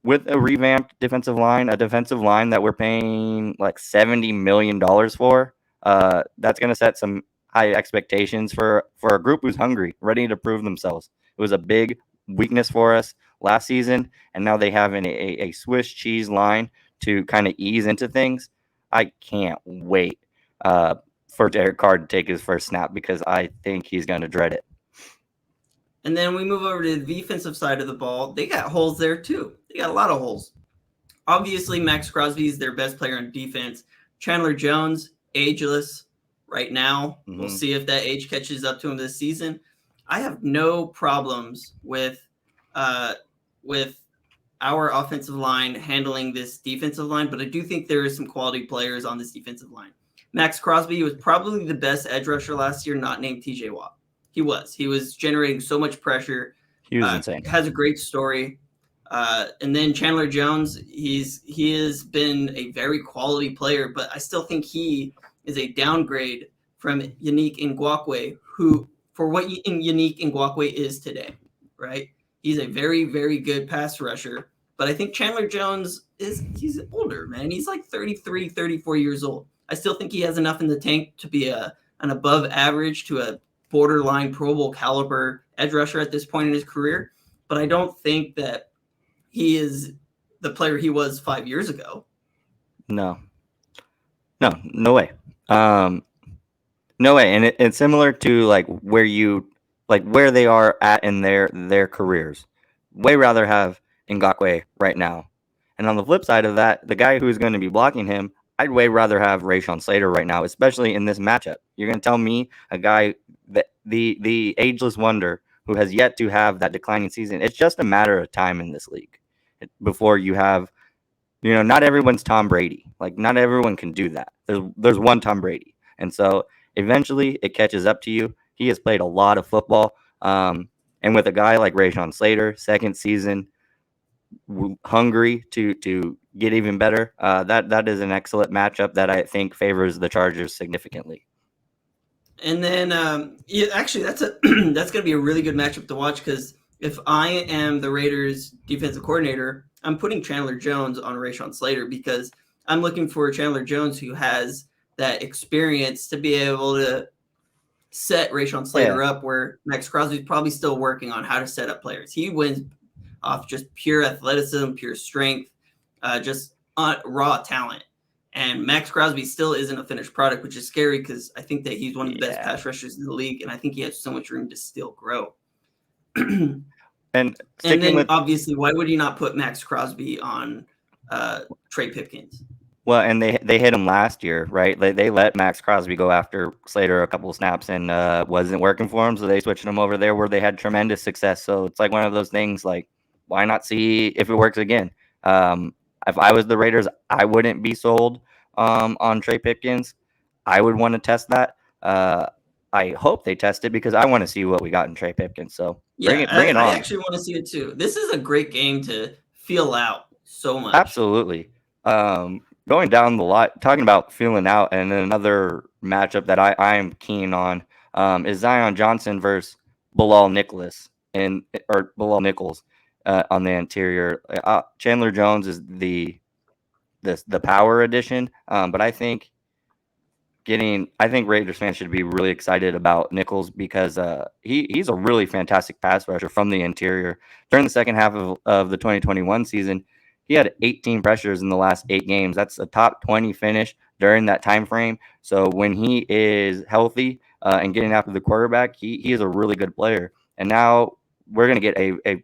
with a revamped defensive line, a defensive line that we're paying like $70 million for. That's going to set some high expectations for a group who's hungry, ready to prove themselves. It was a big weakness for us last season, and now they have a Swiss cheese line to kind of ease into things. I can't wait for Derek Carr to take his first snap because I think he's going to dread it. And then we move over to the defensive side of the ball. They got holes there too. They got a lot of holes. Obviously, Max Crosby is their best player on defense. Chandler Jones, ageless right now. Mm-hmm. We'll see if that age catches up to him this season. I have no problems with our offensive line handling this defensive line, but I do think there is some quality players on this defensive line. Max Crosby was probably the best edge rusher last year, not named TJ Watt. He was generating so much pressure. He was insane. Has a great story. And then Chandler Jones, he has been a very quality player, but I still think he is a downgrade from Yannick Ngakoue, who for what Yannick Ngakoue is today, right? He's a very, very good pass rusher, but I think Chandler Jones he's older, man. He's like 33, 34 years old. I still think he has enough in the tank to be an above average to a borderline Pro Bowl caliber edge rusher at this point in his career, but I don't think that he is the player he was 5 years ago. No way. No way. And it's similar to where they are at in their careers. Way rather have Ngakoue right now. And on the flip side of that, the guy who is going to be blocking him, I'd way rather have Rashawn Slater right now, especially in this matchup. You're going to tell me a guy that the ageless wonder who has yet to have that declining season. It's just a matter of time in this league before you have, not everyone's Tom Brady. Like, not everyone can do that. There's one Tom Brady. And so eventually it catches up to you. He has played a lot of football. And with a guy like Rashawn Slater, second season, hungry to get even better, that is an excellent matchup that I think favors the Chargers significantly. And then, actually, that's going to be a really good matchup to watch because if I am the Raiders defensive coordinator, I'm putting Chandler Jones on Rashawn Slater because I'm looking for Chandler Jones who has that experience to be able to set Rashawn Slater up where Max Crosby's probably still working on how to set up players. He wins off just pure athleticism, pure strength, just raw talent. And Max Crosby still isn't a finished product, which is scary because I think that he's one of the best pass rushers in the league, and I think he has so much room to still grow. And then obviously, why would you not put Max Crosby on Trey Pipkins? Well, and they hit him last year, right? They let Max Crosby go after Slater a couple of snaps and wasn't working for him, so they switched him over there where they had tremendous success. So it's like one of those things like why not see if it works again? If I was the Raiders, I wouldn't be sold on Trey Pipkins. I would want to test that. I hope they test it because I want to see what we got in Trey Pipkins. So bring Yeah, it I on. actually want to see it too. This is a great game to feel out so much. Absolutely. Going down the lot, talking about feeling out, and then another matchup that I am keen on is Zion Johnson versus Bilal Nichols on the interior. Chandler Jones is the power edition, but I think Raiders fans should be really excited about Nichols because he's a really fantastic pass rusher from the interior. During the second half of the 2021 season, he had 18 pressures in the last 8 games. That's a top 20 finish during that time frame. So when he is healthy and getting after the quarterback, he is a really good player. And now we're going to get a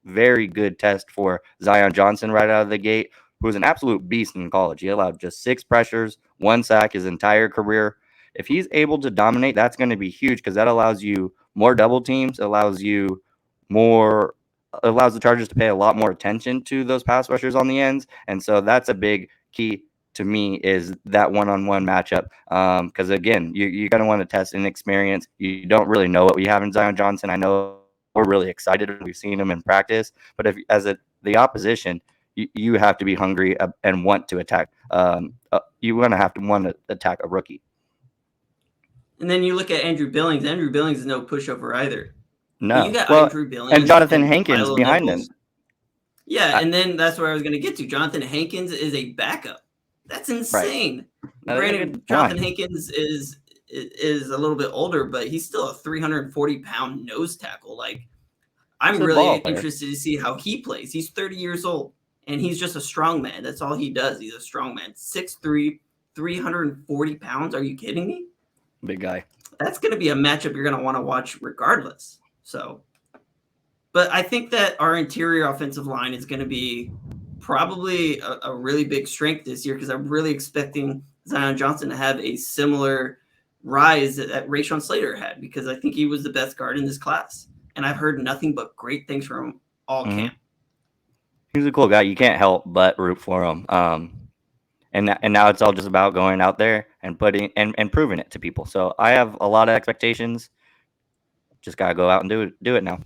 very good test for Zion Johnson right out of the gate, who's an absolute beast in college. He allowed just 6 pressures, 1 sack his entire career. If he's able to dominate, that's going to be huge because that allows you more double teams, allows the Chargers to pay a lot more attention to those pass rushers on the ends. And so that's a big key to me is that one-on-one matchup. Because again, you're going to want to test inexperience. You don't really know what we have in Zion Johnson. I know we're really excited. We've seen him in practice. But if the opposition, you have to be hungry and want to attack. You're going to have to want to attack a rookie. And then you look at Andrew Billings. Andrew Billings is no pushover either. No. You got well, Andrew Billings and Jonathan Hankins Milo behind Nichols. him. Yeah, and then that's where I was going to get to. Jonathan Hankins is a backup. That's insane. Right. Granted, Jonathan Hankins is a little bit older, but he's still a 340-pound nose tackle. Like, I'm really interested to see how he plays. He's 30 years old, and he's just a strong man. That's all he does. He's a strong man. 6'3", 340 pounds. Are you kidding me? Big guy. That's going to be a matchup you're going to want to watch regardless. So, but I think that our interior offensive line is going to be probably a really big strength this year because I'm really expecting Zion Johnson to have a similar rise that Rashawn Slater had because I think he was the best guard in this class. And I've heard nothing but great things from him all camp. He's a cool guy. You can't help but root for him. And now it's all just about going out there and putting and proving it to people. So I have a lot of expectations. Just gotta go out and do it now.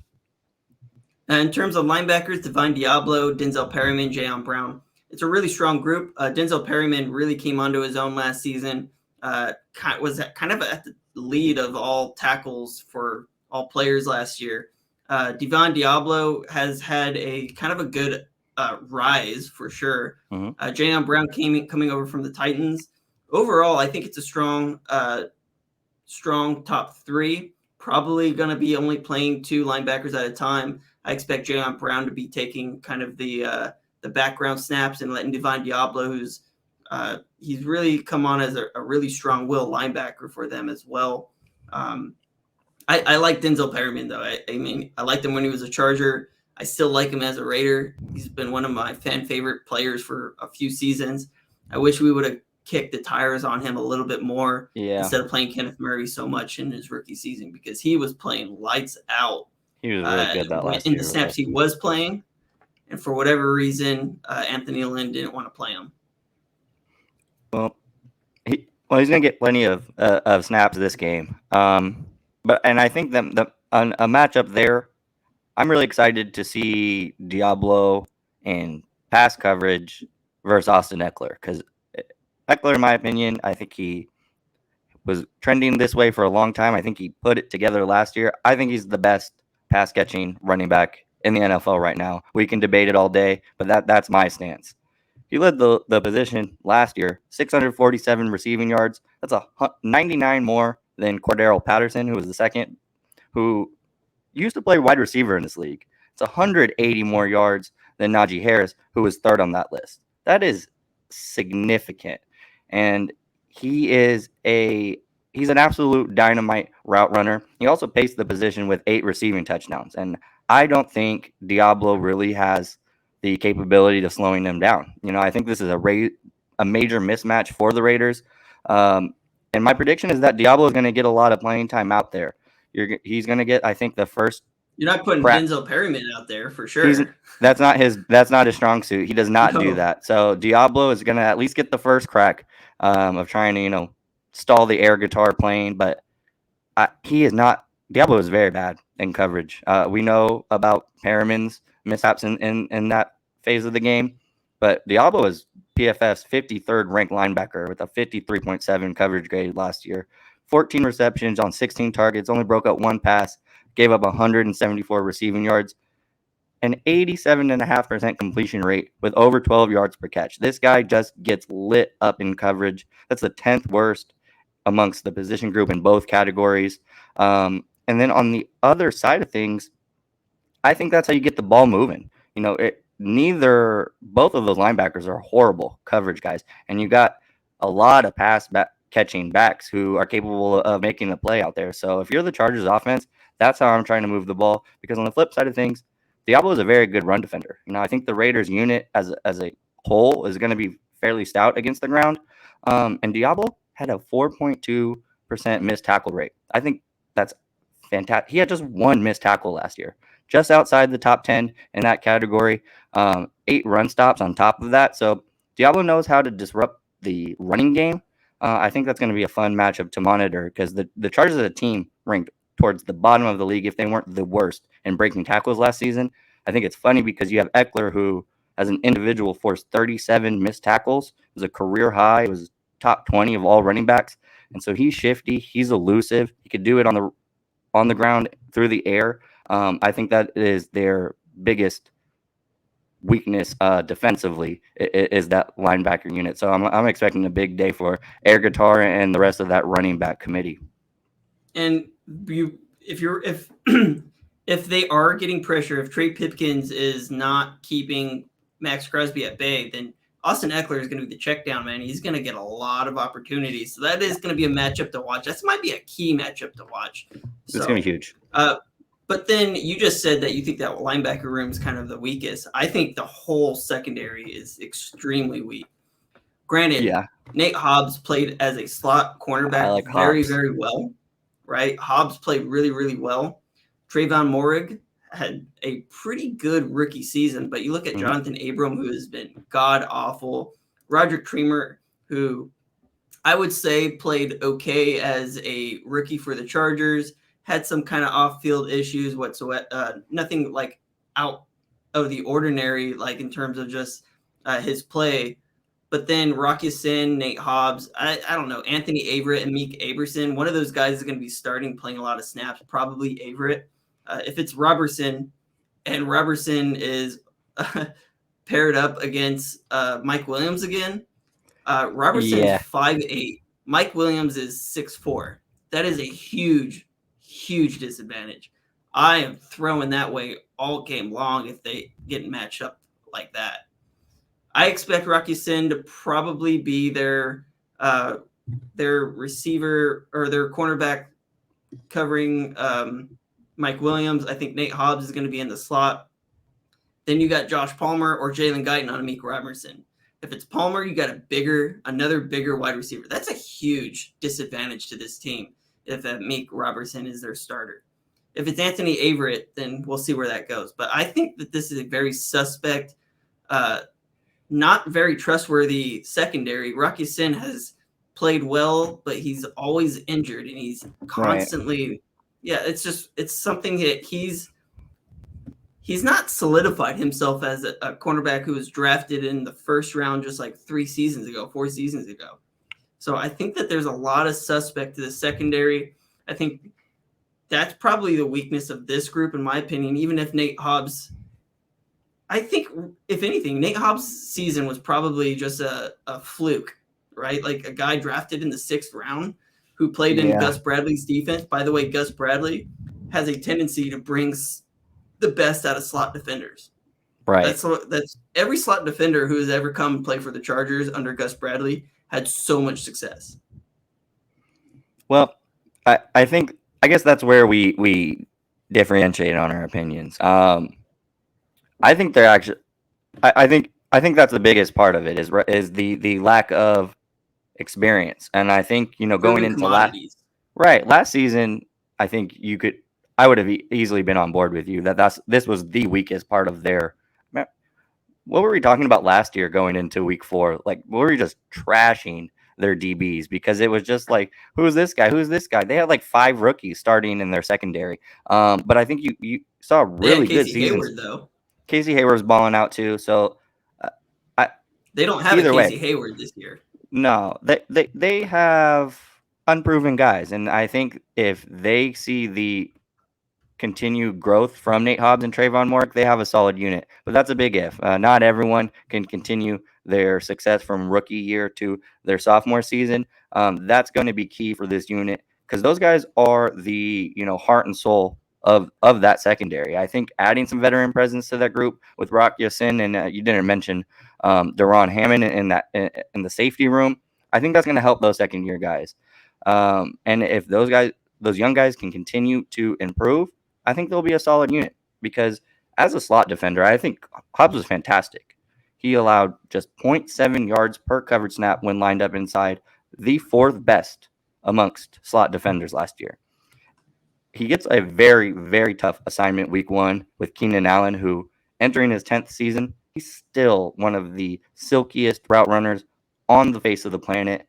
In terms of linebackers, Divine Diablo, Denzel Perryman, Jayon Brown. It's a really strong group. Denzel Perryman really came onto his own last season. Was kind of at the lead of all tackles for all players last year. Divine Diablo has had a kind of a good rise for sure. Jayon Brown coming over from the Titans. Overall, I think it's a strong top 3. Probably going to be only playing 2 linebackers at a time. I expect Jayon Brown to be taking kind of the background snaps and letting Divine Diablo, who's he's really come on as a really strong will linebacker for them as well. I like Denzel Perryman though. I mean, I liked him when he was a Charger. I still like him as a Raider. He's been one of my fan favorite players for a few seasons. I wish we would have kicked the tires on him a little bit more instead of playing Kenneth Murray so much in his rookie season because he was playing lights out. He was really good that last year. In the snaps he was playing, and for whatever reason, Anthony Lynn didn't want to play him. Well, he's going to get plenty of snaps this game. But I think a matchup there, I'm really excited to see Diablo in pass coverage versus Austin Eckler because Eckler, in my opinion, I think he was trending this way for a long time. I think he put it together last year. I think he's the best pass catching running back in the NFL right now. We can debate it all day, but that's my stance. He led the position last year, 647 receiving yards. That's 99 more than Cordero Patterson, who was the second, who used to play wide receiver in this league. It's 180 more yards than Najee Harris, who was third on that list. That is significant. And he's an absolute dynamite route runner. He also paced the position with 8 receiving touchdowns. And I don't think Diablo really has the capability of slowing them down. I think this is a major mismatch for the Raiders. And my prediction is that Diablo is going to get a lot of playing time out there. He's going to get, I think, the first You're not putting Denzel Perryman out there for sure. That's not his strong suit. He does not do No. that. So Diablo is going to at least get the first crack of trying to, stall the air guitar playing. But he is not. Diablo is very bad in coverage. We know about Perriman's mishaps in that phase of the game. But Diablo is PFF's 53rd ranked linebacker with a 53.7 coverage grade last year. 14 receptions on 16 targets, only broke up one pass, gave up 174 receiving yards, an 87.5% completion rate with over 12 yards per catch. This guy just gets lit up in coverage. That's the 10th worst amongst the position group in both categories. And then on the other side of things, I think that's how you get the ball moving. Both of those linebackers are horrible coverage guys, and you got a lot of catching backs who are capable of making the play out there. So if you're the Chargers offense, that's how I'm trying to move the ball, because on the flip side of things, Diablo is a very good run defender. I think the Raiders unit as a whole is going to be fairly stout against the ground. And Diablo had a 4.2% missed tackle rate. I think that's fantastic. He had just one missed tackle last year, just outside the top 10 in that category. 8 run stops on top of that. So Diablo knows how to disrupt the running game. I think that's going to be a fun matchup to monitor, because the Chargers as a team ranked towards the bottom of the league if they weren't the worst in breaking tackles last season. I think it's funny because you have Eckler, who as an individual forced 37 missed tackles. It was a career high. It was top 20 of all running backs. And so he's shifty. He's elusive. He could do it on the ground, through the air. I think that is their biggest weakness defensively, is that linebacker unit. So I'm expecting a big day for air guitar and the rest of that running back committee. And if if they are getting pressure, if Trey Pipkins is not keeping Max Crosby at bay, then Austin Eckler is going to be the check down man. He's going to get a lot of opportunities. So that is going to be a matchup to watch. That might be a key matchup to watch. It's going to be huge. But then you just said that you think that linebacker room is kind of the weakest. I think the whole secondary is extremely weak. Granted, Nate Hobbs played as a slot cornerback very, very well, right? Hobbs played really, really well. Trayvon Morig had a pretty good rookie season, but you look at Jonathan Abram, who has been god-awful. Roger Creamer, who I would say played okay as a rookie for the Chargers, had some kind of off-field issues whatsoever. Nothing like out of the ordinary, like in terms of just his play. But then Rocky Sin, Nate Hobbs, I don't know, Anthony Averett and Meek Aberson. One of those guys is going to be starting, playing a lot of snaps, probably Averett. If it's Robertson, and Robertson is paired up against Mike Williams again, Robertson is 5'8". Mike Williams is 6'4". That is a huge disadvantage. I am throwing that way all game long if they get matched up like that. I expect Rocky Sin to probably be their receiver or their cornerback covering Mike Williams. I think Nate Hobbs is going to be in the slot. Then you got Josh Palmer or Jalen Guyton on Amik Robertson. If it's Palmer, you got another bigger wide receiver. That's a huge disadvantage to this team if Amik Robertson is their starter. If it's Anthony Averett, then we'll see where that goes. But I think that this is a very suspect, not very trustworthy secondary. Rocky Sin has played well, but he's always injured, and he's constantly it's something that he's not solidified himself as a cornerback who was drafted in the first round just like 4 seasons ago. So I think that there's a lot of suspect to the secondary. I think that's probably the weakness of this group, in my opinion, even if Nate Hobbs, I think if anything, Nate Hobbs' season was probably just a fluke, right? Like a guy drafted in the 6th round who played in Gus Bradley's defense. By the way, Gus Bradley has a tendency to bring the best out of slot defenders. Right. That's every slot defender who has ever come and played for the Chargers under Gus Bradley had so much success. Well, I guess that's where we differentiate on our opinions. I think they're actually. I think that's the biggest part of it is the lack of experience, and I think going into last season, I think I would have easily been on board with you this was the weakest part of their. What were we talking about last year going into week 4? Like, we were just trashing their DBs because it was just like, who's this guy? Who's this guy? They had like 5 rookies starting in their secondary. But I think you saw really good seasons. Hayward, though. Casey Hayward's balling out too. So they don't have either a Casey way. Hayward this year. No, they have unproven guys, and I think if they see the continued growth from Nate Hobbs and Trayvon Moore, they have a solid unit. But that's a big if. Not everyone can continue their success from rookie year to their sophomore season. That's going to be key for this unit because those guys are the heart and soul of that secondary. I think adding some veteran presence to that group with Rock Ya-Sin and you didn't mention Deron Hammond in the safety room. I think that's going to help those second year guys. And if those young guys can continue to improve, I think they'll be a solid unit because as a slot defender, I think Hobbs was fantastic. He allowed just 0.7 yards per covered snap when lined up inside, the 4th best amongst slot defenders last year. He gets a very, very tough assignment week 1 with Keenan Allen, who entering his 10th season, he's still one of the silkiest route runners on the face of the planet.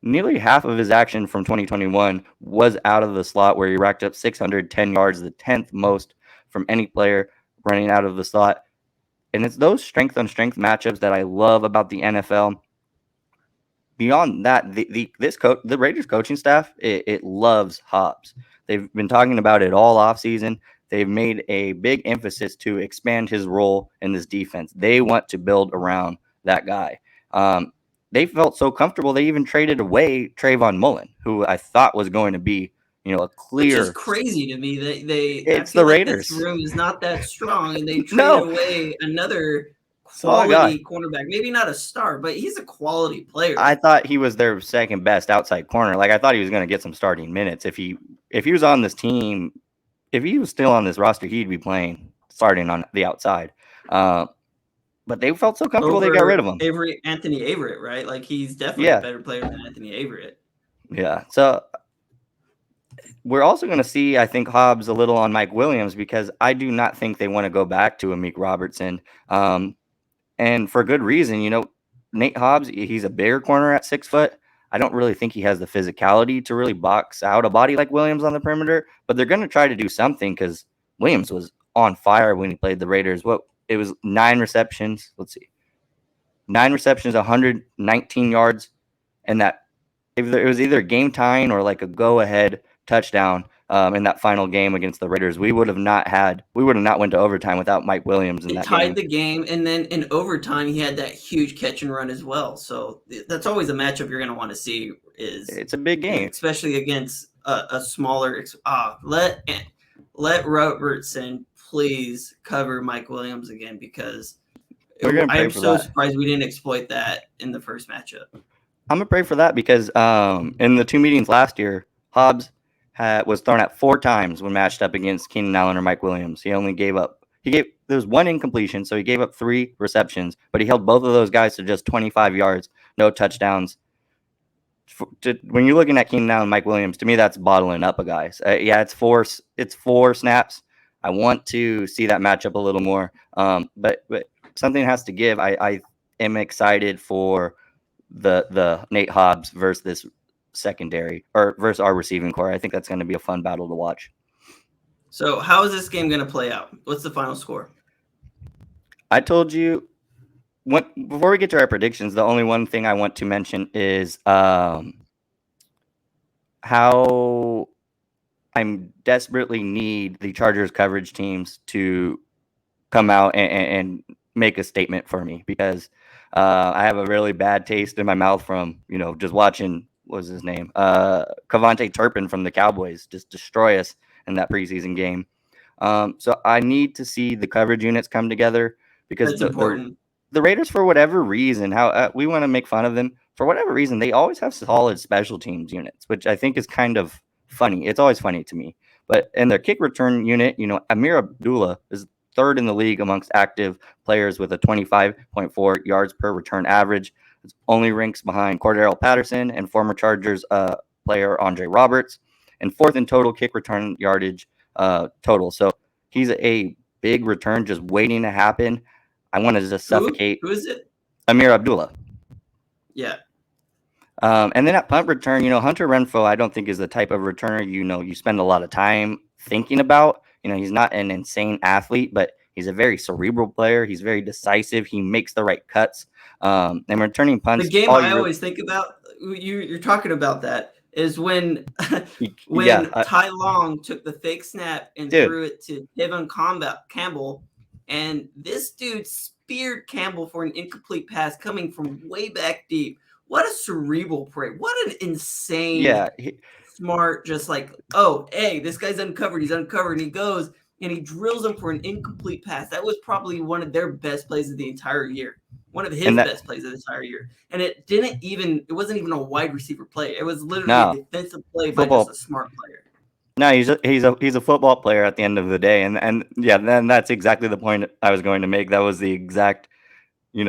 Nearly half of his action from 2021 was out of the slot, where he racked up 610 yards, the 10th most from any player running out of the slot. And it's those strength-on-strength matchups that I love about the NFL. Beyond that, the Raiders coaching staff, it loves Hobbs. They've been talking about it all offseason. They've made a big emphasis to expand his role in this defense. They want to build around that guy. They felt so comfortable they even traded away Trayvon Mullen, who I thought was going to be, a clear. Which is crazy to me. It's the Raiders. This room is not that strong, and they traded away another quality cornerback. Maybe not a star, but he's a quality player. I thought he was their second best outside corner. Like, I thought he was going to get some starting minutes. If he was on this team, if he was still on this roster, he'd be starting on the outside. But they felt so comfortable they got rid of him. Anthony Averett, right? Like, he's definitely a better player than Anthony Averett. Yeah. So we're also going to see, I think, Hobbs a little on Mike Williams because I do not think they want to go back to Amik Robertson. And for good reason. Nate Hobbs, he's a bigger corner at 6 foot. I don't really think he has the physicality to really box out a body like Williams on the perimeter, but they're going to try to do something because Williams was on fire when he played the Raiders. It was 9 receptions. Let's see. 9 receptions, 119 yards. And that it was either game tying or like a go ahead touchdown in that final game against the Raiders. We would have not went to overtime without Mike Williams in that game. Tied the game, and then in overtime he had that huge catch and run as well. So that's always a matchup you're going to want to see. It's a big game, especially against a smaller. Let Robertson please cover Mike Williams again because I am so surprised we didn't exploit that in the first matchup. I'm gonna pray for that because in the 2 meetings last year, Hobbs was thrown at 4 times when matched up against Keenan Allen or Mike Williams. There was 1 incompletion, so he gave up 3 receptions, but he held both of those guys to just 25 yards, no touchdowns. When you're looking at Keenan Allen and Mike Williams, to me, that's bottling up a guy. It's 4 snaps. I want to see that matchup a little more, but something has to give. I am excited for the Nate Hobbs versus this secondary or versus our receiving core. I think that's going to be a fun battle to watch. So how is this game going to play out? What's the final score? I told you before we get to our predictions, the only one thing I want to mention is how I desperately need the Chargers coverage teams to come out and make a statement for me because I have a really bad taste in my mouth from, just watching, what was his name? Davante Turpin from the Cowboys just destroy us in that preseason game. So I need to see the coverage units come together because that's important. The Raiders, for whatever reason, how we want to make fun of them, for whatever reason, they always have solid special teams units, which I think is kind of funny. It's always funny to me. But in their kick return unit, Amir Abdullah is 3rd in the league amongst active players with a 25.4 yards per return average. It only ranks behind Cordero Patterson and former Chargers player Andre Roberts, and 4th in total kick return yardage total. So he's a big return just waiting to happen. I want to just suffocate. Who is it? Amir Abdullah. Yeah. And then at punt return, Hunter Renfrow, I don't think is the type of returner, you spend a lot of time thinking about. He's not an insane athlete, but he's a very cerebral player. He's very decisive. He makes the right cuts. And returning punts. The game I always think about, you're talking about that, is when Ty Long took the fake snap and threw it to Trayvon Campbell, and this dude speared Campbell for an incomplete pass coming from way back deep. What a cerebral play. What an insane, smart, just like, hey, this guy's uncovered. He's uncovered. And he goes and he drills him for an incomplete pass. That was probably one of their best plays of the entire year. One of his best plays of the entire year. And it wasn't even a wide receiver play. It was literally a defensive play by just a smart player. No, he's a football player at the end of the day. And then that's exactly the point I was going to make. That was the exact, it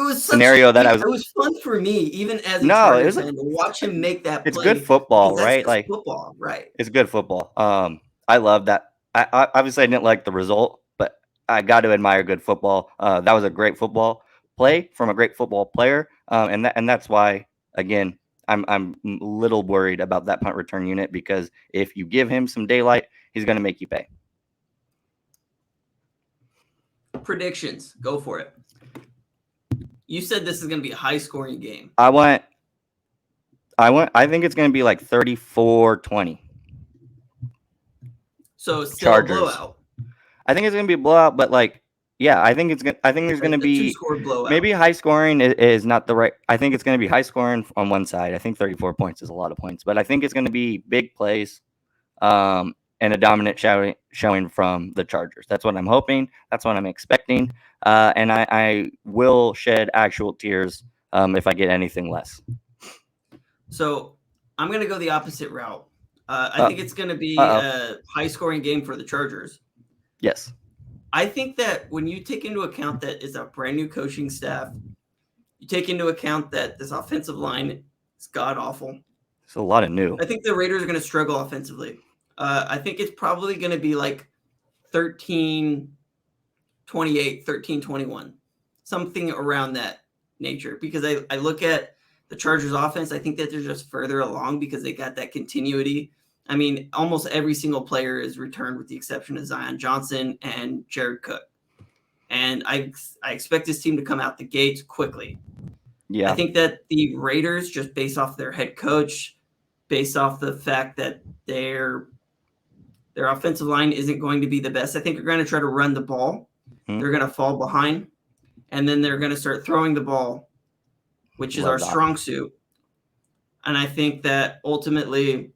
was scenario it was fun for me, even as a Chargers fan, to watch him make that play. It's good football, right? Like football, right? It's good football. I love that. I obviously I didn't like the result, but I got to admire good football. That was a great football play from a great football player, and that's why again I'm a little worried about that punt return unit, because if you give him some daylight, he's going to make you pay. Predictions, go for it. You said this is going to be a high-scoring game. I think it's going to be like 34-20. So still Chargers. A blowout. I think it's going to be a blowout, but I think there's going to be two-score blowout. Maybe high scoring is not the right. I think it's going to be high scoring on one side. I think 34 points is a lot of points, but I think it's going to be big plays, and a dominant showing from the Chargers. That's what I'm hoping. That's what I'm expecting. And I will shed actual tears if I get anything less. So I'm going to go the opposite route. I think it's going to be a high-scoring game for the Chargers. Yes. I think that when you take into account that it's a brand-new coaching staff, you take into account that this offensive line is god-awful. It's a lot of new. I think the Raiders are going to struggle offensively. I think it's probably going to be like 13-28, 13-21, something around that nature. Because I look at the Chargers offense, I think that they're just further along because they got that continuity. I mean, almost every single player is returned with the exception of Zion Johnson and Jared Cook. And I expect this team to come out the gates quickly. Yeah. I think that the Raiders, just based off their head coach, based off the fact that their offensive line isn't going to be the best, I think they're going to try to run the ball. Mm-hmm. They're going to fall behind, and then they're going to start throwing the ball, which is our strong suit. And I think that ultimately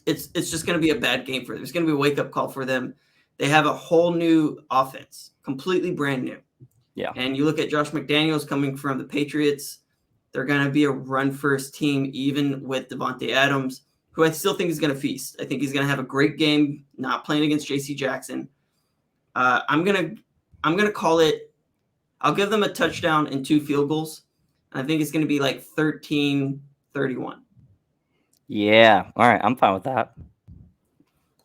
it's just going to be a bad game for them. It's going to be a wake-up call for them. They have a whole new offense, completely brand new. Yeah. And you look at Josh McDaniels coming from the Patriots, they're going to be a run-first team, even with Davante Adams, who I still think is going to feast. I think he's going to have a great game, not playing against J.C. Jackson. I'm gonna call it. I'll give them a touchdown and 2 field goals. I think it's going to be like 13-31. Yeah. All right. I'm fine with that.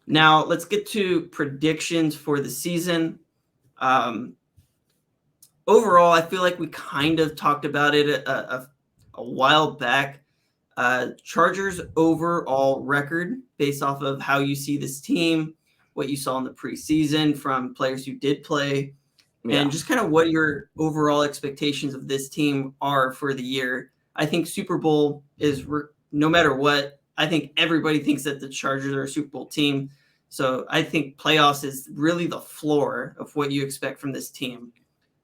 Now let's get to predictions for the season. Overall, I feel like we kind of talked about it a while back. Chargers overall record based off of how you see this team, what you saw in the preseason from players who did play, and just kind of what your overall expectations of this team are for the year. I think Super Bowl is no matter what. I think everybody thinks that the Chargers are a Super Bowl team. So I think playoffs is really the floor of what you expect from this team.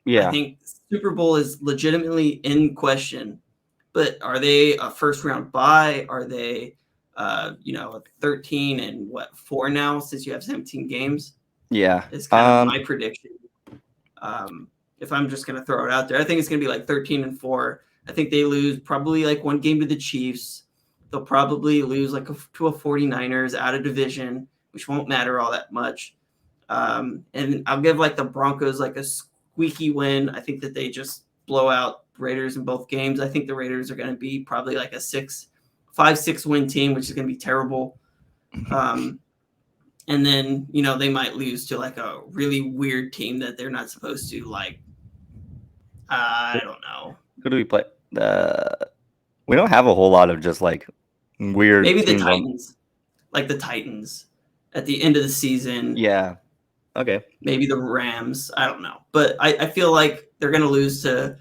Yeah. I think Super Bowl is legitimately in question. But are they a first-round bye? Are they, 13 and 4 now since you have 17 games? Yeah. It's kind of my prediction. If I'm just going to throw it out there, I think it's going to be like 13 and 4. I think they lose probably like 1 game to the Chiefs. They'll probably lose like to a 49ers out of division, which won't matter all that much. And I'll give like the Broncos like a squeaky win. I think that they just blow out Raiders in both games. I think the Raiders are going to be probably like a 5-6 win team, which is going to be terrible. And then, they might lose to like a really weird team that they're not supposed to, like, I don't know. Who do we play? We don't have a whole lot of just like weird Maybe the teams. Titans, like the Titans at the end of the season. Yeah. Okay. Maybe the Rams. I don't know. But I feel like they're going to lose to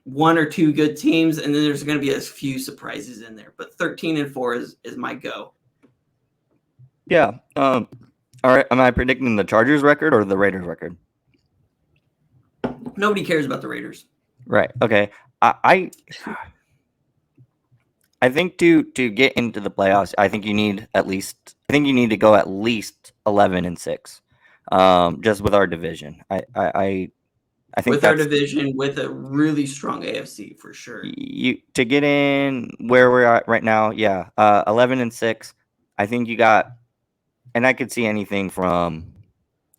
one or two good teams, and then there's going to be a few surprises in there. But 13-4 is my go. Yeah. All right. Am I predicting the Chargers record or the Raiders record? Nobody cares about the Raiders. Right. Okay. I think to get into the playoffs, I think you need to go at least 11-6. Just with our division. I think with our division, with a really strong AFC for sure. To get in where we're at right now, 11-6. I think you got, and I could see anything from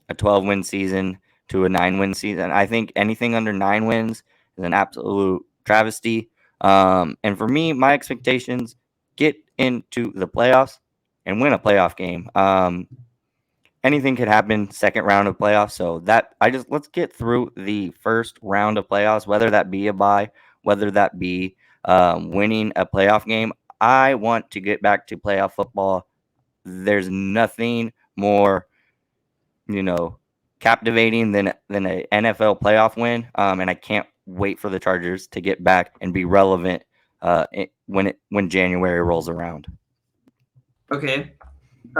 a 12-win season to a 9-win season. I think anything under 9 wins is an absolute travesty. And for me, my expectations, get into the playoffs and win a playoff game. Anything could happen second round of playoffs. So let's get through the first round of playoffs, whether that be a bye, whether that be winning a playoff game. I want to get back to playoff football. There's nothing more, captivating than an NFL playoff win. And I can't wait for the Chargers to get back and be relevant when January rolls around. Okay.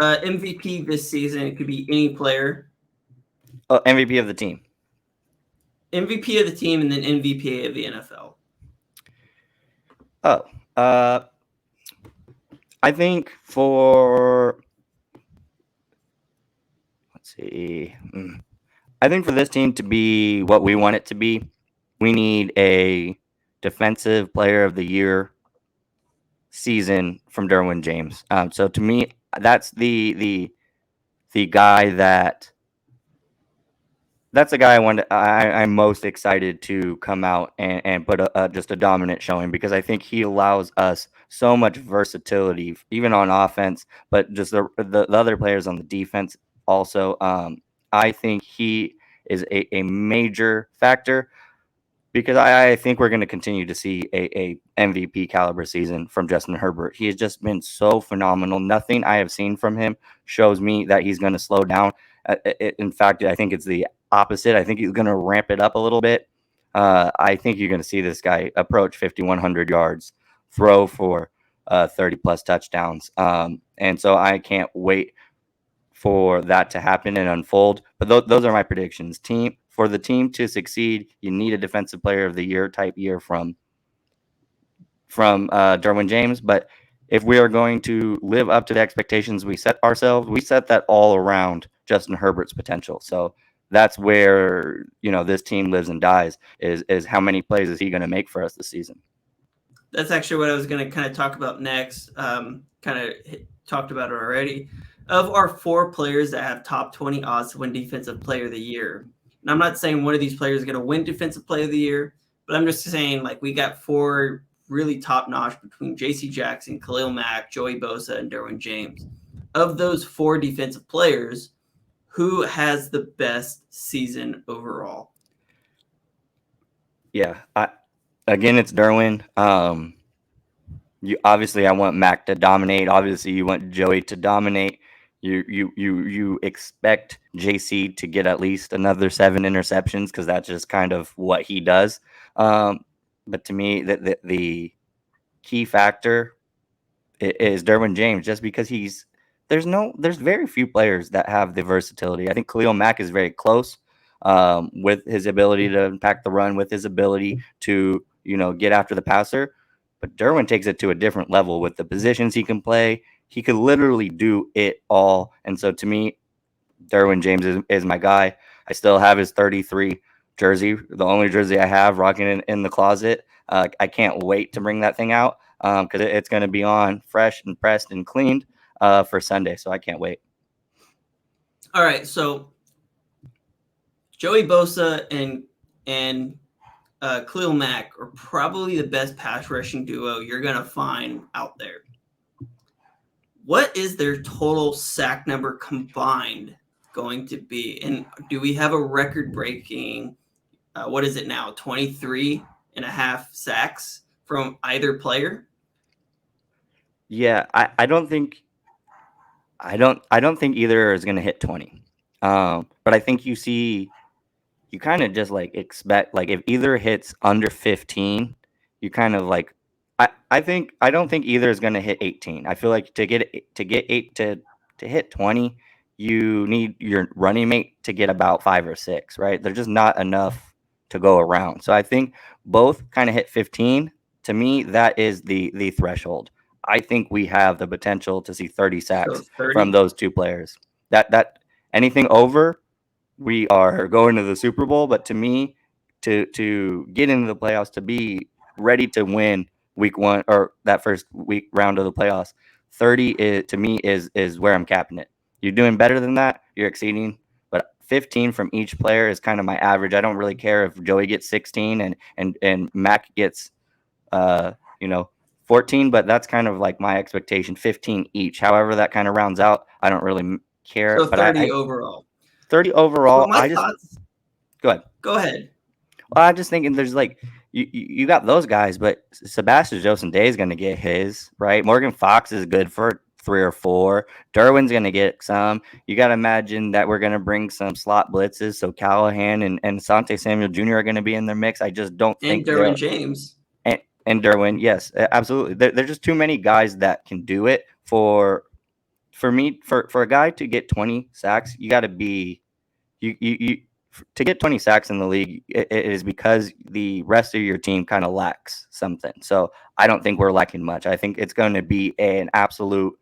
MVP this season, it could be any player. MVP of the team. MVP of the team and then MVP of the NFL. I think for this team to be what we want it to be, we need a defensive player of the year season from Derwin James. So to me, that's the guy that's the guy I'm most excited to come out and put just a dominant showing, because I think he allows us so much versatility, even on offense, but just the other players on the defense also. I think he is a major factor, because I think we're going to continue to see a MVP caliber season from Justin Herbert. He has just been so phenomenal. Nothing I have seen from him shows me that he's going to slow down. In fact, I think it's the opposite. I think he's going to ramp it up a little bit. I think you're going to see this guy approach 5,100 yards, throw for 30-plus touchdowns. And so I can't wait for that to happen and unfold. But those are my predictions. For the team to succeed, you need a defensive player of the year type year from Derwin James. But if we are going to live up to the expectations we set ourselves, we set that all around Justin Herbert's potential. So that's where, this team lives and dies, is how many plays is he going to make for us this season. That's actually what I was going to kind of talk about next. Talked about it already. Of our 4 players that have top 20 odds to win Defensive Player of the Year, and I'm not saying one of these players is going to win Defensive Player of the Year, but I'm just saying, like, we got 4 really top-notch between J.C. Jackson, Khalil Mack, Joey Bosa, and Derwin James. Of those 4 defensive players, who has the best season overall? Yeah. Again, it's Derwin. Obviously, I want Mack to dominate. Obviously, you want Joey to dominate. You expect JC to get at least another 7 interceptions, because that's just kind of what he does. But to me, the key factor is Derwin James, just because there's very few players that have the versatility. I think Khalil Mack is very close with his ability to impact the run, with his ability to get after the passer. But Derwin takes it to a different level with the positions he can play. He could literally do it all. And so to me, Derwin James is my guy. I still have his 33 jersey, the only jersey I have rocking in the closet. I can't wait to bring that thing out because it's going to be on fresh and pressed and cleaned for Sunday. So I can't wait. All right. So Joey Bosa and Khalil Mack are probably the best pass rushing duo you're going to find out there. What is their total sack number combined going to be? And do we have a record-breaking, what is it now, 23 and a half sacks from either player? Yeah, I don't think either is going to hit 20. But I think you kind of just like expect, like, if either hits under 15, you kind of like, I don't think either is going to hit 18. I feel like to get eight to hit 20, you need your running mate to get about 5 or 6, right? There's just not enough to go around. So I think both kind of hit 15. To me, that is the threshold. I think we have the potential to see 30 sacks So 30? from those two players. That anything over, we are going to the Super Bowl. But to me, to get into the playoffs, to be ready to win week 1 or that first week round of the playoffs, 30 to me is where I'm capping it. You're doing better than that, you're exceeding. But 15 from each player is kind of my average. I don't really care if Joey gets 16 and Mack gets 14, but that's kind of like my expectation, 15 each. However that kind of rounds out, I don't really care. So but 30 overall. 30 overall. So my thoughts. Go ahead. Go ahead. Well, I'm just thinking there's like you got those guys, but Sebastian Joseph Day is going to get his, right? Morgan Fox is good for 3 or 4. Derwin's going to get some. You got to imagine that we're going to bring some slot blitzes. So Callahan and Sante Samuel Jr. are going to be in their mix. I just don't think Derwin James. And Derwin, yes, absolutely. There's just too many guys that can do it. For a guy to get 20 sacks, you got to be to get 20 sacks in the league. It is because the rest of your team kind of lacks something. So I don't think we're lacking much. I think it's going to be an absolute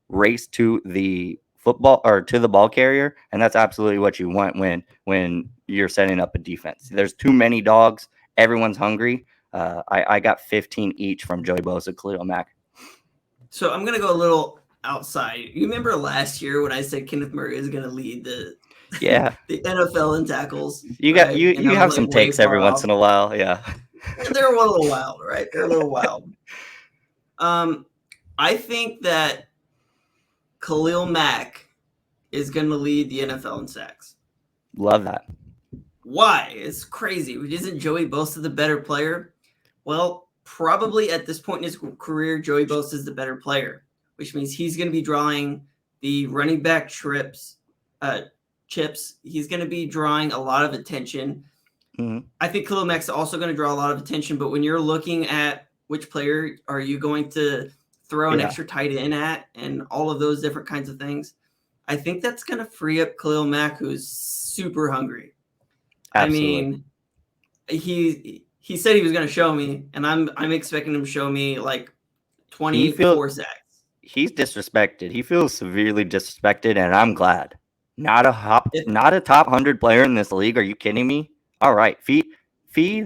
race to the football or to the ball carrier, and that's absolutely what you want when you're setting up a defense. There's too many dogs. Everyone's hungry. I got 15 each from Joey Bosa, Khalil Mack. So I'm going to go a little outside. You remember last year when I said Kenneth Murray is going to lead the NFL in tackles? You got you have some takes every once in a while, yeah. They're a little wild, right? They're a little wild. I think that Khalil Mack is going to lead the NFL in sacks. Love that. Why? It's crazy. Isn't Joey Bosa the better player? Well, probably at this point in his career, Joey Bosa is the better player, which means he's going to be drawing the running back chips. He's going to be drawing a lot of attention. Mm-hmm. I think Khalil Mack's also going to draw a lot of attention, but when you're looking at which player are you going to throw an extra tight end at and all of those different kinds of things, I think that's going to free up Khalil Mack, who's super hungry. Absolutely. I mean, he said he was going to show me, and I'm expecting him to show me like 24 sacks. He's disrespected. He feels severely disrespected, and I'm glad. Not a top 100 player in this league. Are you kidding me? All right, feed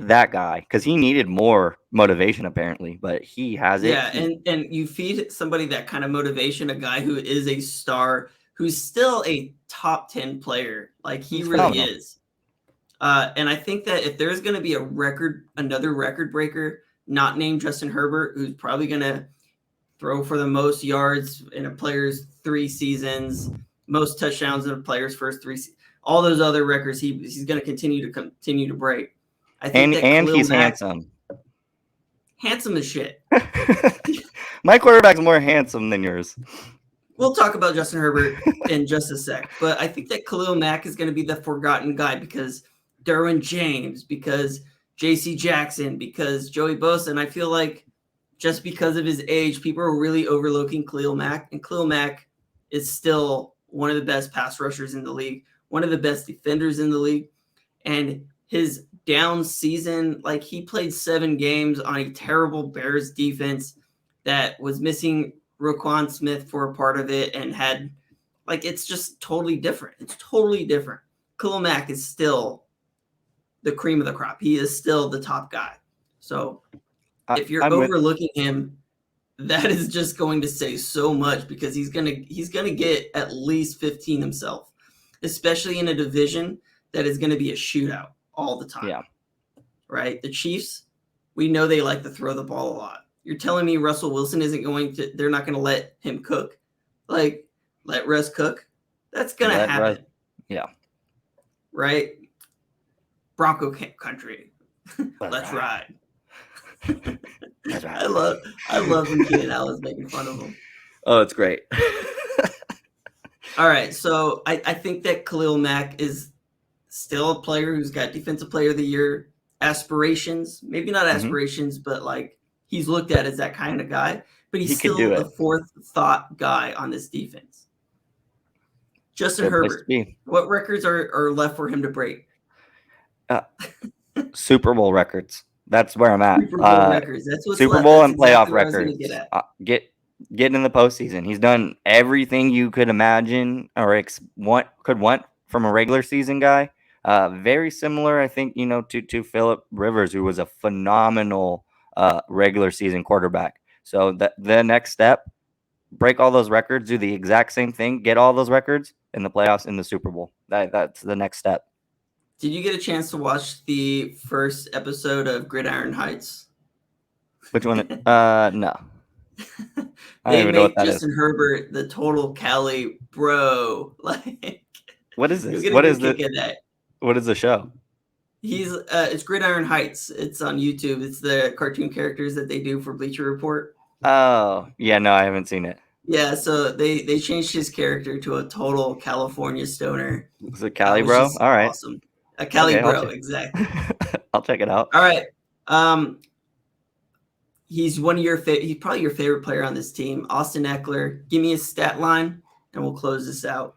that guy, because he needed more motivation apparently, but he has it. Yeah, and you feed somebody that kind of motivation, a guy who is a star, who's still a top 10 player, like he really is. And I think that if there's going to be another record breaker, not named Justin Herbert, who's probably going to throw for the most yards in a player's 3 seasons, most touchdowns in a player's first 3 seasons, all those other records he's going to continue to break. I think and he's handsome. Handsome as shit. My quarterback's more handsome than yours. We'll talk about Justin Herbert in just a sec, but I think that Khalil Mack is going to be the forgotten guy because Derwin James, because J.C. Jackson, because Joey Bosa, and I feel like just because of his age, people are really overlooking Khalil Mack, and Khalil Mack is still one of the best pass rushers in the league, one of the best defenders in the league, and his down season, like he played 7 games on a terrible Bears defense that was missing Roquan Smith for a part of it and had, like, it's just totally different. It's totally different. Khalil Mack is still the cream of the crop. He is still the top guy. So if you're overlooking him, that is just going to say so much because he's gonna get at least 15 himself, especially in a division that is going to be a shootout all the time. Yeah. Right? The Chiefs, we know they like to throw the ball a lot. You're telling me Russell Wilson they're not going to let him cook? Like, let Russ cook. That's gonna happen. Yeah. Right? Bronco country. Let's ride. ride. That's right. I love when Keenan Allen's making fun of him. Oh, it's great. All right, so I think that Khalil Mack is still a player who's got Defensive Player of the Year aspirations. Maybe not aspirations, but like he's looked at as that kind of guy. But he's still the fourth thought guy on this defense. Justin Herbert, what records are left for him to break? Super Bowl records. That's where I'm at. Super Bowl records. That's what's Super left. Bowl That's and playoff exactly records. Get in the postseason. He's done everything you could imagine or could want from a regular season guy. Very similar, I think, to Phillip Rivers, who was a phenomenal regular season quarterback. So the next step, break all those records, do the exact same thing, get all those records in the playoffs, in the Super Bowl. That's the next step. Did you get a chance to watch the first episode of Gridiron Heights? Which one? No. I don't even know what that Justin is. Herbert the total Cali bro. Like, what is this? What is the show? It's Gridiron Heights. It's on YouTube. It's the cartoon characters that they do for Bleacher Report. Oh, yeah, no, I haven't seen it. Yeah, so they changed his character to a total California stoner. Is it Cali bro? All right. Awesome. A Cali bro, exactly. I'll check it out. All right. He's one of he's probably your favorite player on this team, Austin Eckler. Give me a stat line, and we'll close this out.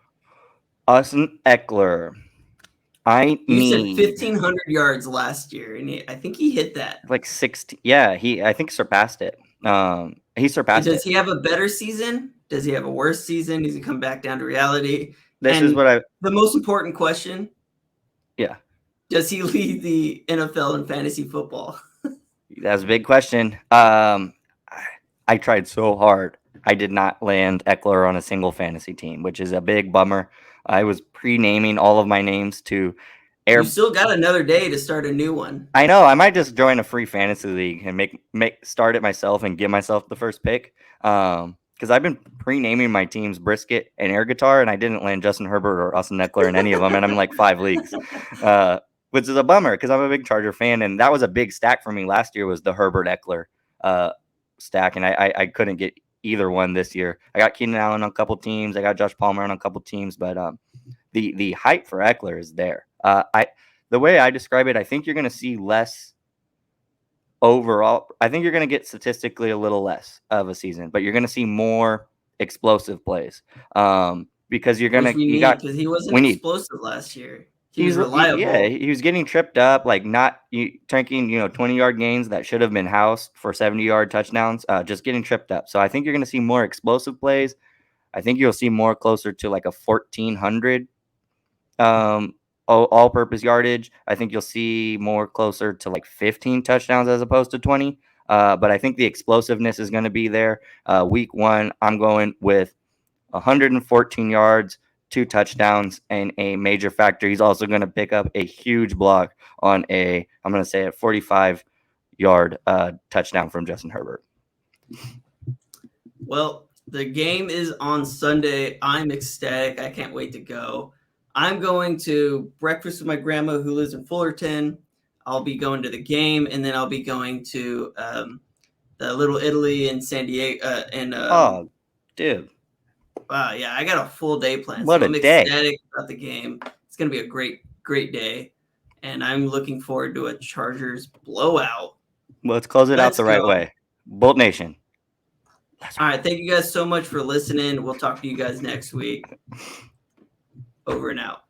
Austin Eckler. He said 1,500 yards last year, and I think he hit that. Like 60. Yeah, I think surpassed it. He surpassed it. Does he have a better season? Does he have a worse season? Does he come back down to reality? The most important question. Yeah. Does he lead the NFL in fantasy football? That's a big question. I tried so hard. I did not land Eckler on a single fantasy team, which is a big bummer. I was pre-naming all of my names to You still got another day to start a new one. I know. I might just join a free fantasy league and start it myself and give myself the first pick. Because I've been pre-naming my teams Brisket and Air Guitar, and I didn't land Justin Herbert or Austin Eckler in any of them, and I'm in like 5 leagues. Which is a bummer because I'm a big Charger fan, and that was a big stack for me last year was the Herbert Eckler stack, and I couldn't get either one this year. I got Keenan Allen on a couple teams. I got Josh Palmer on a couple teams, but the hype for Eckler is there. The way I describe it, I think you're going to see less overall. I think you're going to get statistically a little less of a season, but you're going to see more explosive plays because you're going to because he wasn't explosive last year. He's reliable. He was getting tripped up, like not tanking, 20-yard gains that should have been housed for 70-yard touchdowns, just getting tripped up. So I think you're going to see more explosive plays. I think you'll see more closer to like a 1,400 all-purpose yardage. I think you'll see more closer to like 15 touchdowns as opposed to 20. But I think the explosiveness is going to be there. Week 1, I'm going with 114 yards, 2 touchdowns, and a major factor. He's also going to pick up a huge block on I'm going to say a 45-yard touchdown from Justin Herbert. Well, the game is on Sunday. I'm ecstatic. I can't wait to go. I'm going to breakfast with my grandma who lives in Fullerton. I'll be going to the game, and then I'll be going to the Little Italy in San Diego. Oh, dude. Wow, yeah, I got a full day planned. What so I'm a day. Ecstatic about the game. It's going to be a great, great day, and I'm looking forward to a Chargers blowout. Well, let's close it out the right way. Bolt Nation. All right, thank you guys so much for listening. We'll talk to you guys next week. Over and out.